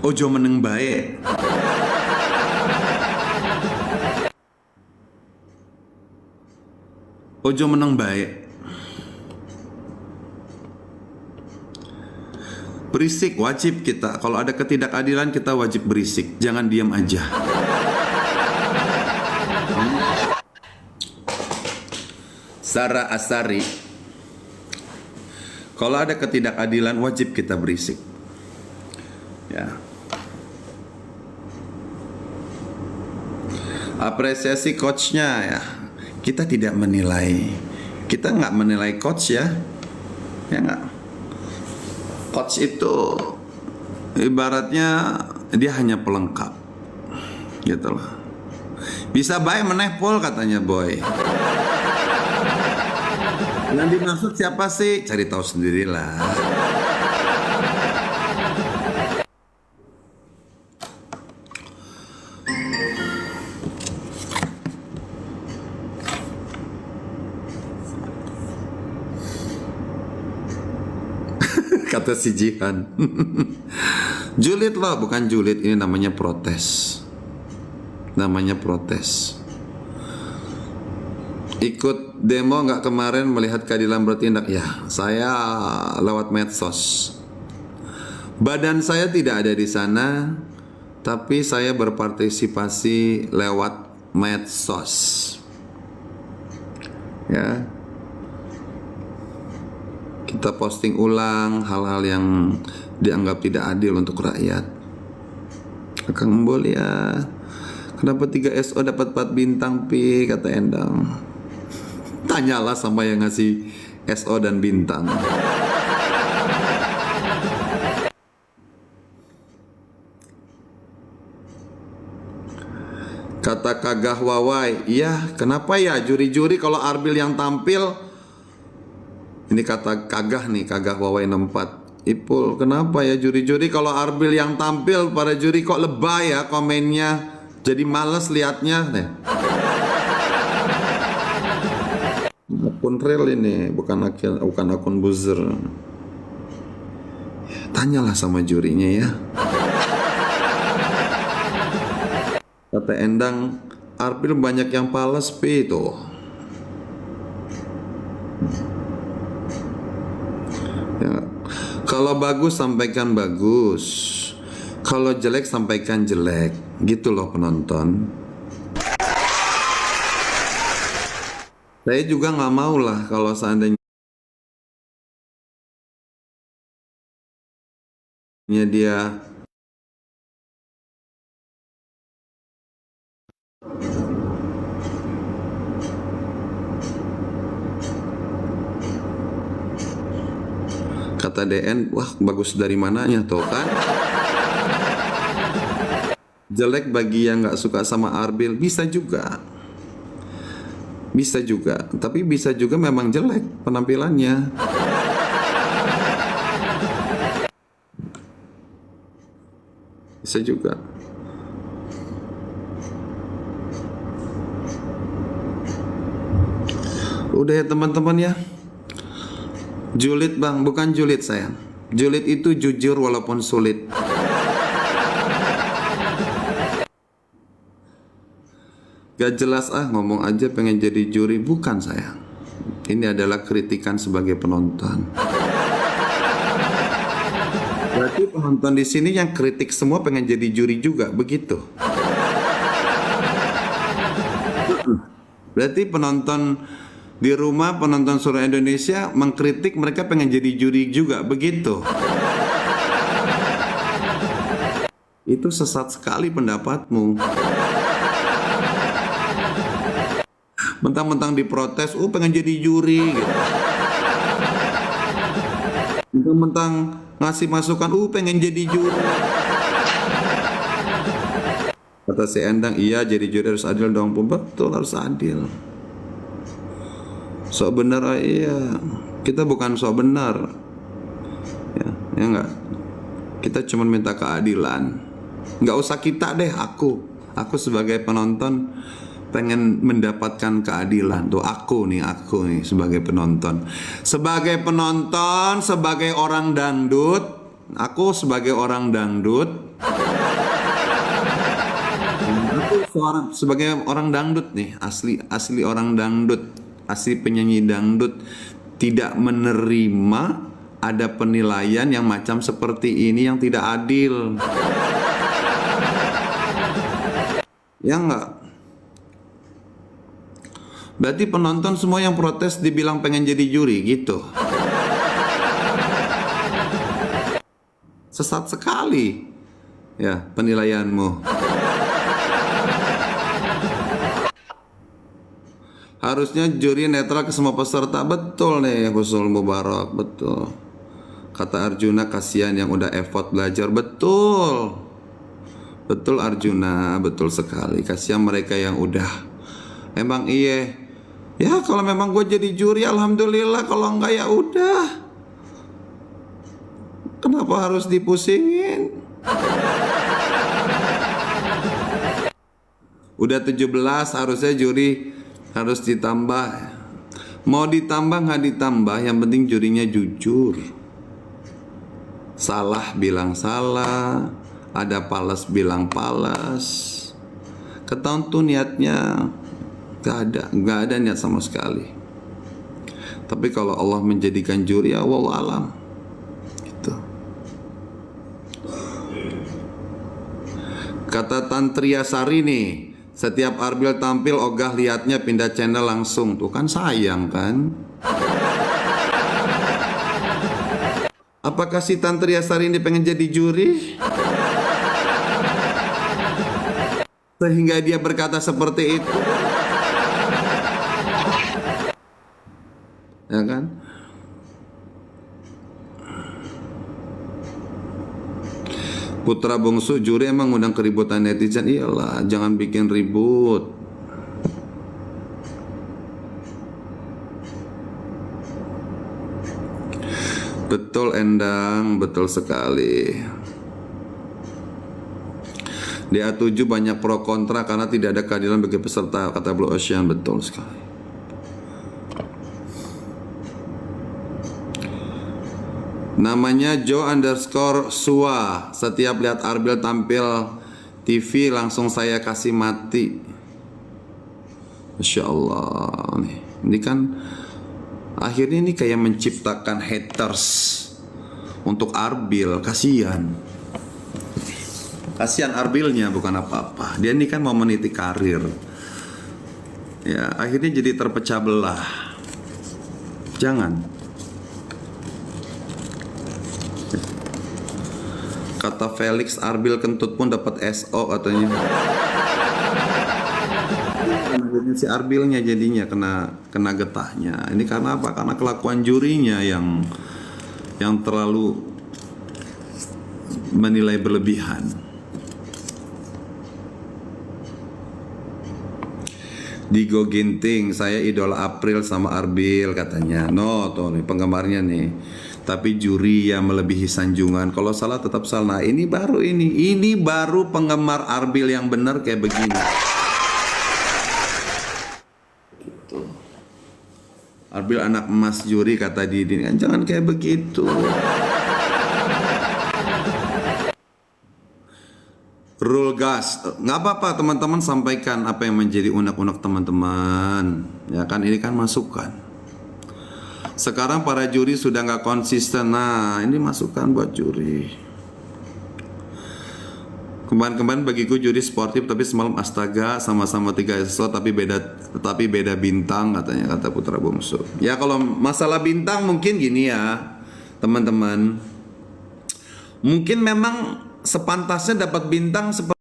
Ojo meneng bae. Ojo meneng bae. Berisik wajib kita. Kalau ada ketidakadilan kita wajib berisik. Jangan diam aja. Sarah Asari. Kalau ada ketidakadilan wajib kita berisik. Ya. Apresiasi coachnya ya. Kita tidak menilai. Kita nggak menilai coach ya. Ya nggak. Coach itu ibaratnya dia hanya pelengkap, gitu loh. Bisa baik meneh pol katanya boy. Yang dimaksud siapa sih? Cari tahu sendirilah. Kata si Jihan. Julid loh, bukan julid, ini namanya protes. Namanya protes. Ikut demo nggak kemarin melihat keadilan bertindak? Ya, saya lewat medsos. Badan saya tidak ada di sana, tapi saya berpartisipasi lewat medsos. Ya. Kita posting ulang hal-hal yang dianggap tidak adil untuk rakyat. Kang Embol ya, kenapa 3 SO dapat 4 bintang pi, kata Endang. Tanyalah sama yang ngasih SO dan bintang. Kata Kagah Wawai, iya kenapa ya juri-juri kalau Arbil yang tampil. Ini kata Kagah nih, Kagah Wawai 64. Ipul, kenapa ya juri-juri kalau Arbil yang tampil, para juri kok lebay ya komennya. Jadi males liatnya. Akun real ini, bukan akun buzzer. Tanyalah sama jurinya ya. Kata Endang, Arbil banyak yang pales pi tuh. Ya. Kalau bagus sampaikan bagus, kalau jelek sampaikan jelek, gitu loh penonton. Saya juga nggak mau lah kalau seandainya dia kata DN, wah bagus dari mananya tuh kan? Jelek bagi yang nggak suka sama Arbil, bisa juga, tapi bisa juga memang jelek penampilannya. Bisa juga. Udah ya teman-teman ya. Julid bang, bukan julid sayang. Julid itu jujur walaupun sulit. Gak jelas ngomong aja pengen jadi juri. Bukan sayang. Ini adalah kritikan sebagai penonton. Berarti penonton di sini yang kritik semua pengen jadi juri juga, begitu? Berarti penonton di rumah, penonton seluruh Indonesia mengkritik mereka pengen jadi juri juga, begitu? Itu sesat sekali pendapatmu. Mentang-mentang diprotes, pengen jadi juri gitu. Mentang-mentang ngasih masukan, pengen jadi juri. Kata si Endang, iya jadi juri harus adil dong. Betul, harus adil. Sok benar, iya. Kita bukan sok benar. Ya enggak. Kita cuma minta keadilan. Nggak usah kita deh, aku sebagai penonton pengen mendapatkan keadilan. Tuh aku nih sebagai penonton, sebagai orang dangdut, sebagai orang dangdut nih, asli orang dangdut, asli penyanyi dangdut, tidak menerima ada penilaian yang macam seperti ini yang tidak adil. Ya enggak? Berarti penonton semua yang protes dibilang pengen jadi juri gitu. Sesat sekali ya penilaianmu. Harusnya juri netral ke semua peserta. Betul nih Husnul Mubarak, betul. Kata Arjuna, kasihan yang udah effort belajar. Betul Arjuna, betul sekali. Kasihan mereka yang udah. Emang iya. Ya kalau memang gue jadi juri alhamdulillah, kalau enggak ya udah. Kenapa harus dipusingin? Udah 17 harusnya juri harus ditambah. Mau ditambah nggak ditambah, yang penting jurinya jujur. Salah bilang salah, ada pales bilang pales. Ketahuan tuh niatnya nggak ada niat sama sekali. Tapi kalau Allah menjadikan juri, ya wallahu alam. Gitu. Kata Tantria Sari nih, setiap Arbil tampil ogah liatnya pindah channel langsung. Tuh kan sayang kan. Apakah si Tantria Sari ini pengen jadi juri? Sehingga dia berkata seperti itu. Ya kan? Putra bungsu juri emang ngundang keributan netizen. Iyalah, jangan bikin ribut. Betul Endang, betul sekali. Di A7 banyak pro kontra karena tidak ada keadilan bagi peserta, kata Blue Ocean. Betul sekali. Namanya Jo_Sua. Setiap lihat Arbil tampil TV langsung saya kasih mati. Masya Allah nih. Ini kan akhirnya ini kayak menciptakan haters untuk Arbil. Kasihan Arbilnya, bukan apa-apa. Dia ini kan mau meniti karir. Ya akhirnya jadi terpecah belah. Jangan. Kata Felix, Arbil kentut pun dapat SO katanya. Akhirnya si Arbilnya jadinya kena getahnya. Ini karena apa? Karena kelakuan jurinya yang terlalu menilai berlebihan. Digo Ginting, saya idola April sama Arbil katanya. No, tuh nih penggemarnya nih. Tapi juri yang melebihi sanjungan. Kalau salah tetap salah. Nah, ini baru penggemar Arbil yang benar kayak begini. Gitu. Arbil anak emas juri kata Didi. Kan jangan kayak begitu. Rule gas, nggak apa-apa teman-teman, sampaikan apa yang menjadi unek-unek teman-teman. Ya kan, ini kan masukan. Sekarang para juri sudah nggak konsisten. Nah, ini masukan buat juri. Kemarin bagiku juri sportif, tapi semalam astaga sama-sama 3 SO tapi beda bintang katanya, kata Putra Bungsu. Ya kalau masalah bintang mungkin gini ya teman-teman. Mungkin memang sepantasnya dapat bintang seperti